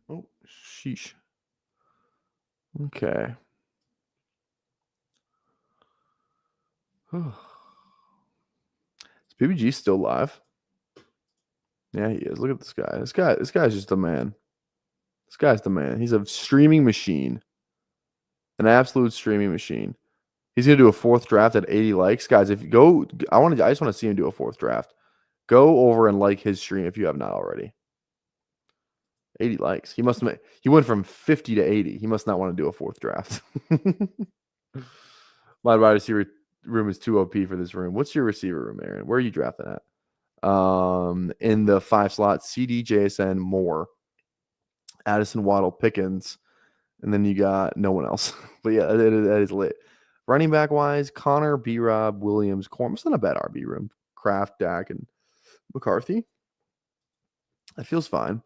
Oh, sheesh. Okay. Is PBG still live? Yeah, he is. Look at this guy. This guy's just a man. This guy's the man. He's a streaming machine. An absolute streaming machine. He's gonna do a 4th draft at 80 likes. Guys, if you go, I just want to see him do a 4th draft. Go over and like his stream if you have not already. 80 likes. He went from 50 to 80. He must not want to do a 4th draft. My wide receiver room is too OP for this room. What's your receiver room, Aaron? Where are you drafting at? In the 5 slot, CD, JSN, Moore, Addison, Waddle, Pickens, and then you got no one else. But yeah, that is lit. Running back wise, Connor, B-Rob, Williams, Corm. It's not a bad RB room. Kraft, Dak, and McCarthy. That feels fine.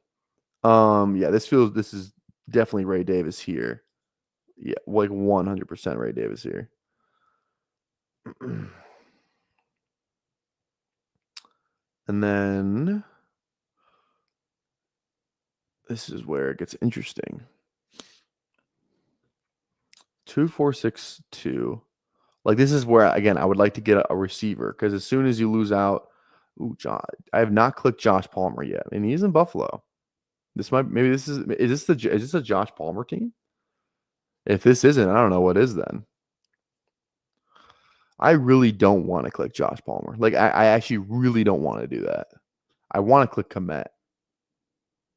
Yeah, this is definitely Ray Davis here. Yeah, like 100% Ray Davis here. And then this is where it gets interesting. 2, 4, 6, 2. Like this is where again I would like to get a receiver because as soon as you lose out, I have not clicked Josh Palmer yet, and he's in Buffalo. Is this a Josh Palmer team? If this isn't, I don't know what is then. I really don't want to click Josh Palmer. Like I actually really don't want to do that. I want to click Komet.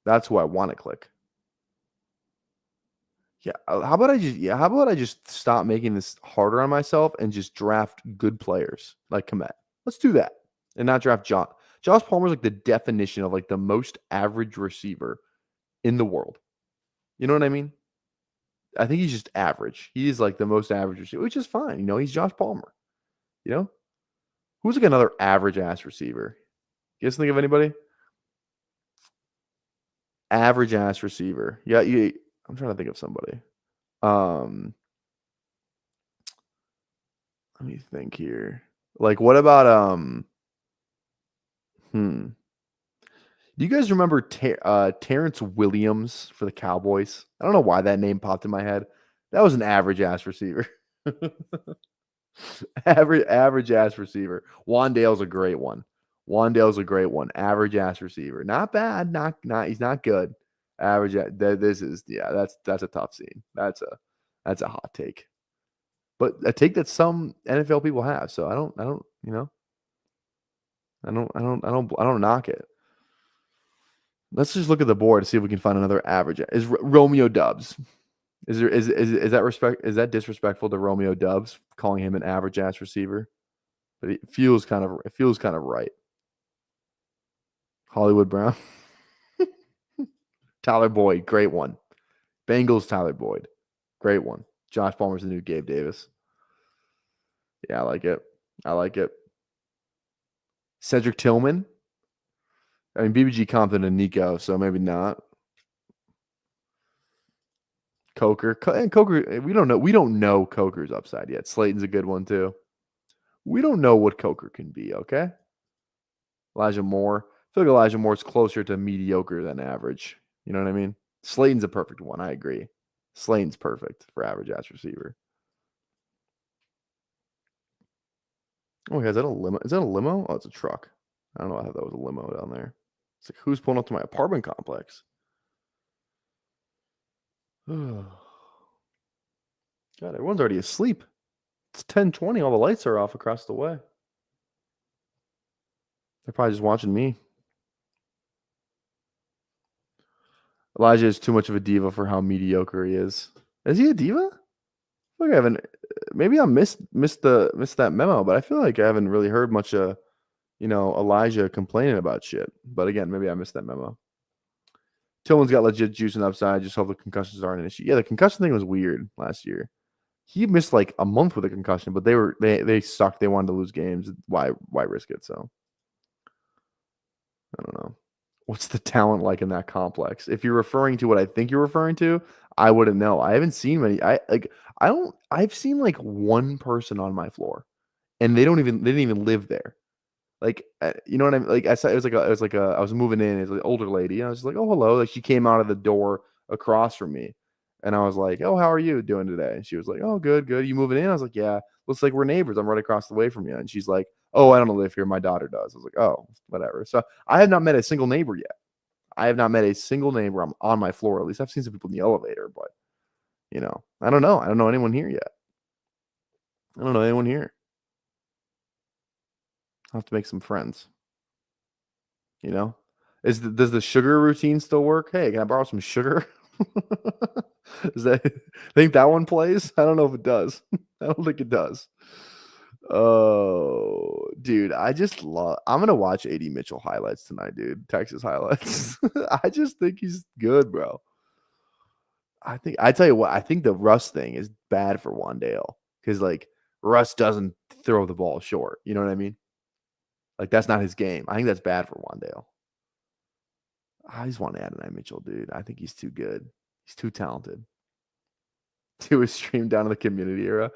That's who I want to click. Yeah, how about I just stop making this harder on myself and just draft good players like Komet. Let's do that and not draft Josh. Josh Palmer's like the definition of like the most average receiver in the world. You know what I mean? I think he's just average. He is like the most average receiver, which is fine. He's Josh Palmer. Who's like another average ass receiver? You guys think of anybody? Average ass receiver. Yeah, I'm trying to think of somebody. Let me think here. Like, what about do you guys remember Terrence Williams for the Cowboys? I don't know why that name popped in my head. That was an average ass receiver. average ass receiver. Wandale's a great one. Average ass receiver. Not bad. Not he's not good. Average. That's a tough scene. That's a hot take. But a take that some NFL people have. So I don't knock it. Let's just look at the board to see if we can find another average. Is Romeo Dubs? Is that disrespectful to Romeo Dubs calling him an average ass receiver? But it feels kind of right. Hollywood Brown. Tyler Boyd, great one. Bengals Tyler Boyd. Great one. Josh Palmer's the new Gabe Davis. Yeah, I like it. Cedric Tillman. I mean, BBG confident in Nico, so maybe not. Coker. And Coker, we don't know Coker's upside yet. Slayton's a good one too. We don't know what Coker can be, okay? Elijah Moore. I feel like Elijah Moore's closer to mediocre than average. You know what I mean? Slayton's a perfect one. I agree. Slayton's perfect for average ass receiver. Oh, is that a limo? Is that a limo? Oh, it's a truck. I don't know. I thought that was a limo down there. It's like, who's pulling up to my apartment complex? God, everyone's already asleep. It's 10:20. All the lights are off across the way. They're probably just watching me. Elijah is too much of a diva for how mediocre he is. Is he a diva? Look, I haven't. Maybe I missed that memo, but I feel like I haven't really heard much. Elijah complaining about shit. But again, maybe I missed that memo. Tillman's got legit juice and upside. Just hope the concussions aren't an issue. Yeah, the concussion thing was weird last year. He missed like a month with a concussion, but they sucked. They wanted to lose games. Why risk it? So I don't know. What's the talent like in that complex? If you're referring to what I think you're referring to, I wouldn't know. I haven't seen many. I've seen like one person on my floor, and they didn't even live there. Like, you know what I mean? Like, I saw I was moving in. It's like an older lady. And I was just like, oh, hello. Like, she came out of the door across from me, and I was like, oh, how are you doing today? And she was like, oh, good, good. You moving in? I was like, yeah. Looks like we're neighbors. I'm right across the way from you. And she's like, oh, I don't live here. My daughter does. I was like, oh, whatever. So I have not met a single neighbor yet. I have not met a single neighbor on my floor. At least I've seen some people in the elevator, but I don't know. I don't know anyone here yet. I don't know anyone here. I'll have to make some friends. Does the sugar routine still work? Hey, can I borrow some sugar? Is that think that one plays? I don't know if it does. I don't think it does. Oh, dude, I'm gonna watch AD Mitchell highlights tonight, dude. Texas highlights. I just think he's good, bro. I tell you what, I think the Russ thing is bad for Wandale because like Russ doesn't throw the ball short. You know what I mean? Like that's not his game. I think that's bad for Wandale. I just want to add an Mitchell, dude. I think he's too good. He's too talented. Do a stream down to the community era.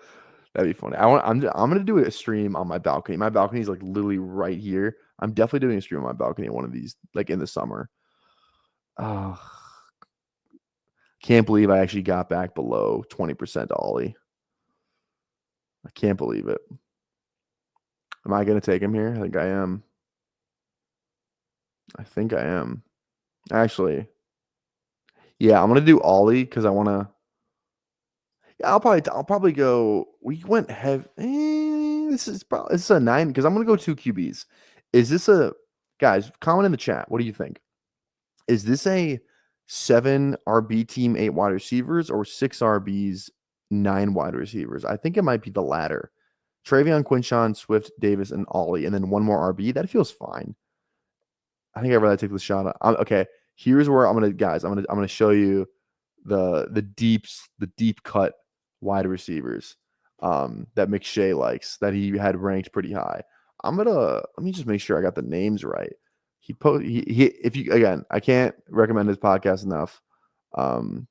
That'd be funny. I'm gonna do a stream on my balcony. My balcony is like literally right here. I'm definitely doing a stream on my balcony one of these, like in the summer. Oh, can't believe I actually got back below 20% Ollie. I can't believe it. Am I gonna take him here? I think I am. Actually, yeah, I'm gonna do Ollie because I want to. Yeah, I'll probably go. We went heavy. This is a 9 because I'm gonna go 2 QBs. Is this a guys? Comment in the chat. What do you think? Is this a 7 RB team, 8 wide receivers, or 6 RBs, 9 wide receivers? I think it might be the latter. Travion, Quinshawn, Swift, Davis, and Ollie, and then 1 more RB. That feels fine. I think I'd rather take the shot. Okay, here's where I'm gonna show you the deep cut wide receivers that McShay likes, that he had ranked pretty high. Let me just make sure I got the names right. If you again, I can't recommend his podcast enough. I'm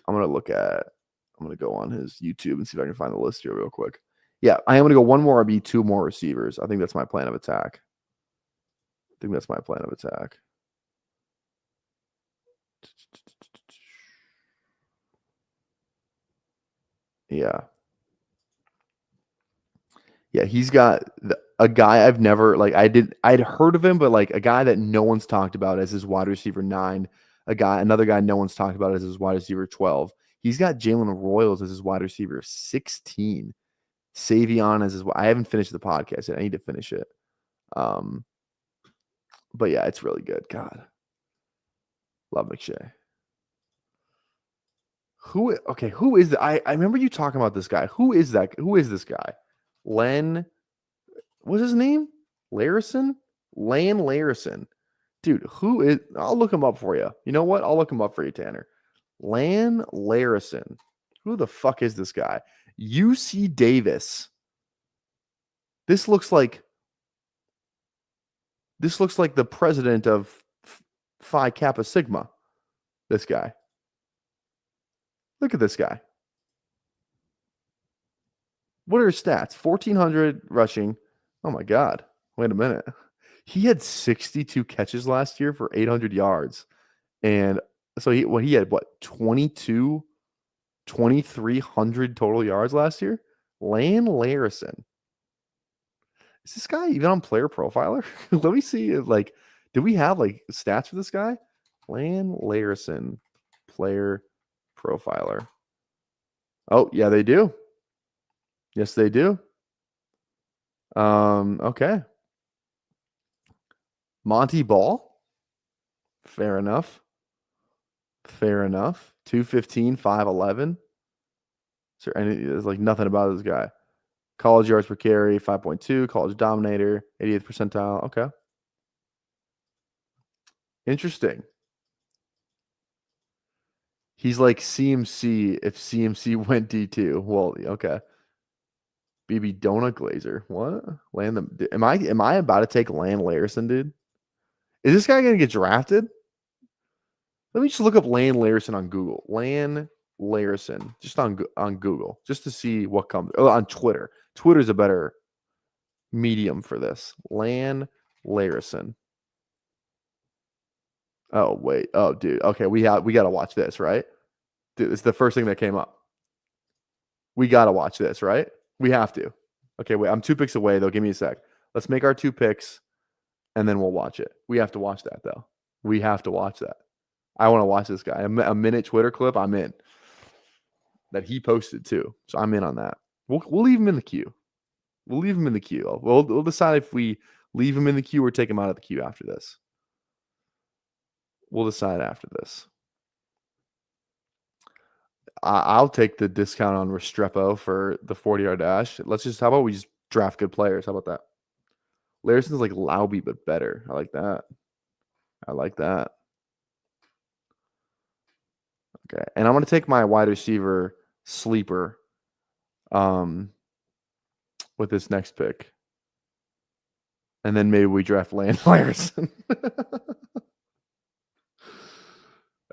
gonna go on his YouTube and see if I can find the list here real quick. Yeah, I am gonna go 1 more RB, 2 more receivers. I think that's my plan of attack. Yeah. Yeah, he's got a guy I've never I'd heard of him, but like a guy that no one's talked about as his wide receiver 9, another guy no one's talked about as his wide receiver 12. He's got Jalen Royals as his wide receiver 16. Savion as his. I haven't finished the podcast yet. I need to finish it. But yeah, it's really good. God, love McShay. Who is that? I remember you talking about this guy. Who is that? Who is this guy? What's his name? Larison? Lan Larison. Dude, who is? I'll look him up for you. You know what? I'll look him up for you, Tanner. Lan Larison. Who the fuck is this guy? UC Davis. This looks like the president of Phi Kappa Sigma. This guy. Look at this guy. What are his stats? 1,400 rushing. Oh my God. Wait a minute. He had 62 catches last year for 800 yards. And so he had 2,300 total yards last year? Lan Larison. Is this guy even on Player Profiler? Let me see. Do we have stats for this guy? Lan Larison, Player Profiler. Oh, yeah, they do. Yes, they do. Okay. Monty Ball. Fair enough. 215, 5'11. So there's nothing about this guy. College yards per carry, 5.2. College dominator, 80th percentile. Okay. Interesting. He's like CMC if CMC went D2. Well, okay. BB Donut Glazer. What? Am I about to take Lan Larison, dude? Is this guy going to get drafted? Let me just look up Lane Larison on Google. Lane Larison, just on Google, just to see what comes. Oh, on Twitter. Twitter's a better medium for this. Lane Larison. Oh, wait. Oh, dude. Okay, we got to watch this, right? Dude, it's the first thing that came up. We got to watch this, right? We have to. Okay, wait. I'm 2 picks away, though. Give me a sec. Let's make our 2 picks, and then we'll watch it. We have to watch that, though. We have to watch that. I want to watch this guy. A minute Twitter clip, I'm in. That he posted, too. So I'm in on that. We'll leave him in the queue. We'll leave him in the queue. We'll decide if we leave him in the queue or take him out of the queue after this. We'll decide after this. I'll take the discount on Restrepo for the 40-yard dash. How about we just draft good players? How about that? Larison's like Lauby, but better. I like that. I like that. Okay. And I'm going to take my wide receiver sleeper with this next pick. And then maybe we draft Lane Larison.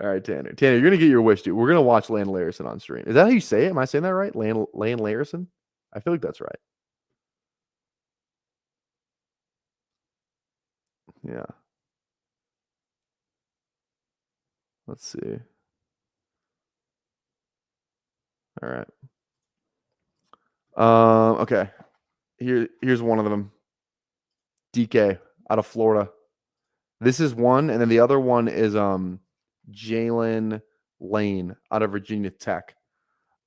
All right, Tanner. Tanner, you're going to get your wish, dude. We're going to watch Lane Larison on stream. Is that how you say it? Am I saying that right? Lane Larison? I feel like that's right. Yeah. Let's see. All right. Okay. Here's one of them. DK out of Florida. This is one, and then the other one is Jalen Lane out of Virginia Tech.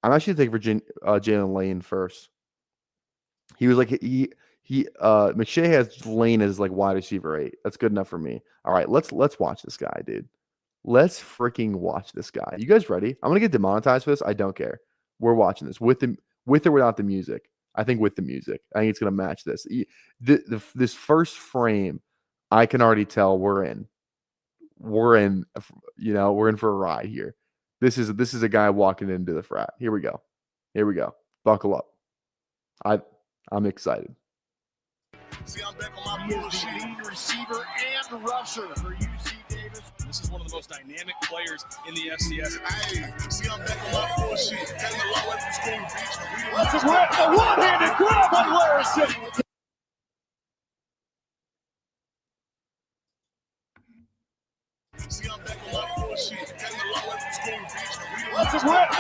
I'm actually gonna take Jalen Lane first. He was like McShay has Lane as like wide receiver 8. That's good enough for me. All right, let's watch this guy, dude. Let's freaking watch this guy. You guys ready? I'm gonna get demonetized for this. I don't care. We're watching this with or without the music. I think with the music. I think it's gonna match this. This first frame, I can already tell we're in. We're in for a ride here. This is a guy walking into the frat. Here we go. Buckle up. I'm excited. See, I'm back on my bullshit. Lead receiver and rusher for UC Davis. This is one of the most dynamic players in the FCS. Hey, see, I'm back on my bullshit. Came a long way from school, bitch. That's a one-handed grab on Larison. See, I'm back on my bullshit. Came a long way from school, bitch. That's a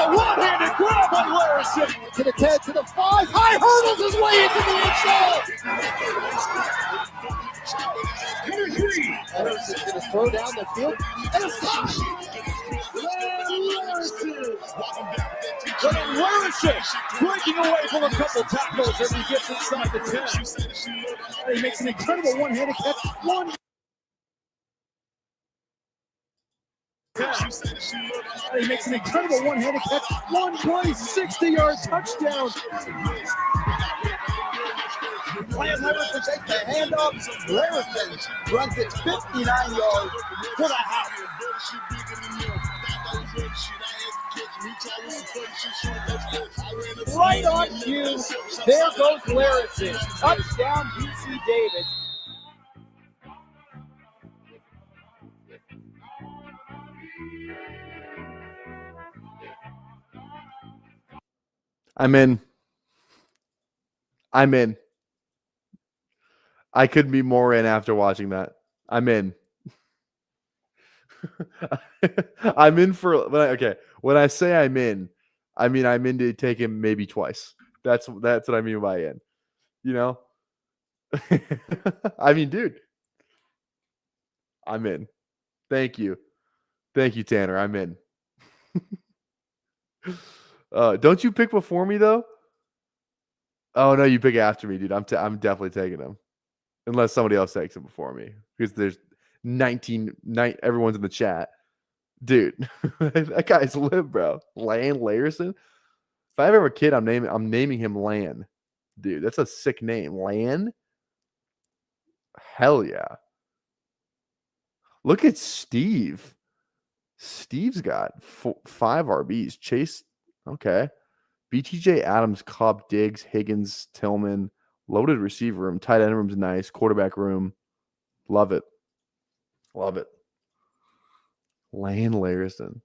one-handed grab on Larison. To the 10, to the 5. High hurdles his way into the inside. Number 3. Larison's going to throw down the field. And a stop. Larison breaking away from a couple tackles as he gets inside the 10. And he makes an incredible one-handed catch. He makes an incredible one-handed catch. One play, 60-yard touchdown. Playing Larison takes the handoff. Larison runs it 59 yards to the house. Right on cue. There goes Larison. Touchdown, UC Davis. I'm in. I couldn't be more in after watching that. I'm in. I'm in for when I say I'm in, I mean I'm in to take him maybe twice. That's what I mean by in. You know? I mean, dude. I'm in. Thank you. Thank you, Tanner. I'm in. Don't you pick before me though? Oh no, you pick after me, dude. I'm definitely taking him. Unless somebody else takes him before me. Because there's 19 everyone's in the chat. Dude, that guy's lit, bro. Lane Larison. If I ever have a kid, I'm naming him Lan. Dude, that's a sick name. Lan? Hell yeah. Look at Steve. Steve's got 5 RBs. Chase, okay. BTJ Adams, Cobb, Diggs, Higgins, Tillman. Loaded receiver room. Tight end room's nice. Quarterback room. Love it. Love it. Lane Larison.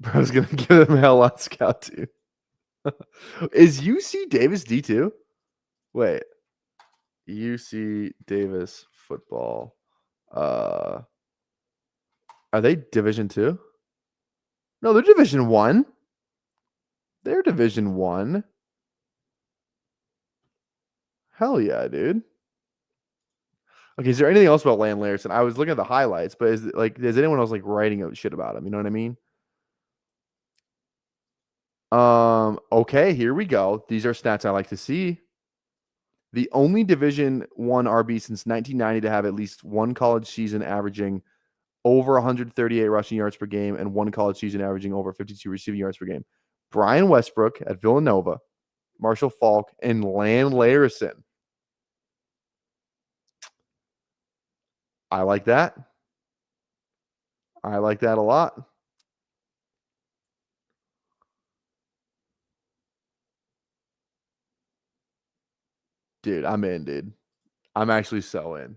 Bro's going to give him hell on Scout too. Is UC Davis D2? Wait. UC Davis football. Are they Division 2? No, they're Division 1. They're Division 1. Hell yeah, dude. Okay, is there anything else about Lane Larison? I was looking at the highlights, but is anyone else like writing shit about him? You know what I mean? Okay, here we go. These are stats I like to see. The only Division 1 RB since 1990 to have at least one college season averaging over 138 rushing yards per game and one college season averaging over 52 receiving yards per game. Brian Westbrook at Villanova, Marshall Faulk, and Lane Larison. I like that. I like that a lot. Dude, I'm in, dude. I'm actually so in.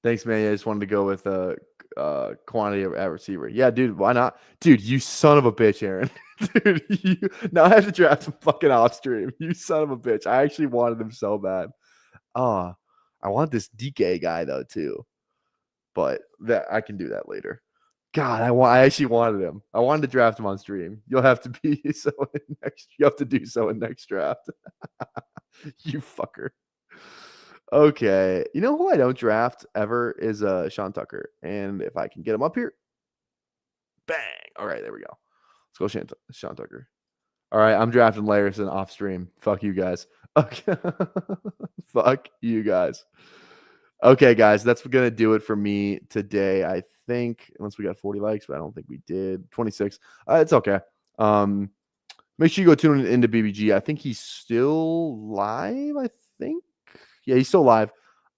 Thanks, man. I just wanted to go with quantity at receiver. Yeah, dude, why not? Dude, you son of a bitch, Aaron. Dude, now I have to draft some fucking off stream. You son of a bitch. I actually wanted him so bad. I want this DK guy though too, but that I can do that later. God, I actually wanted him. I wanted to draft him on stream. You'll have to be so in next. You have to do so in next draft. You fucker. Okay, you know who I don't draft ever is Sean Tucker, and if I can get him up here, bang! All right, there we go. Let's go, Sean Tucker. All right, I'm drafting Larison off stream. Fuck you guys. Okay, fuck you guys. Okay, guys, that's gonna do it for me today. I think, unless we got 40 likes, but I don't think we did. 26. It's okay. Make sure you go tune into BBG. I think he's still live. I think. Yeah, he's still live.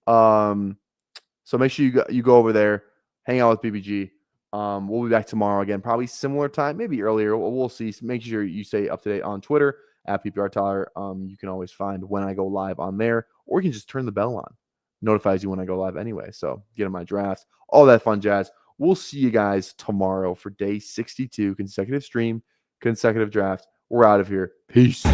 So make sure you go over there, hang out with BBG. We'll be back tomorrow again, probably similar time, maybe earlier. We'll see. So make sure you stay up to date on Twitter at PPR Tyler. You can always find when I go live on there, or you can just turn the bell on. Notifies you when I go live anyway. So get in my draft, all that fun jazz. We'll see you guys tomorrow for day 62, consecutive stream, consecutive draft. We're out of here. Peace.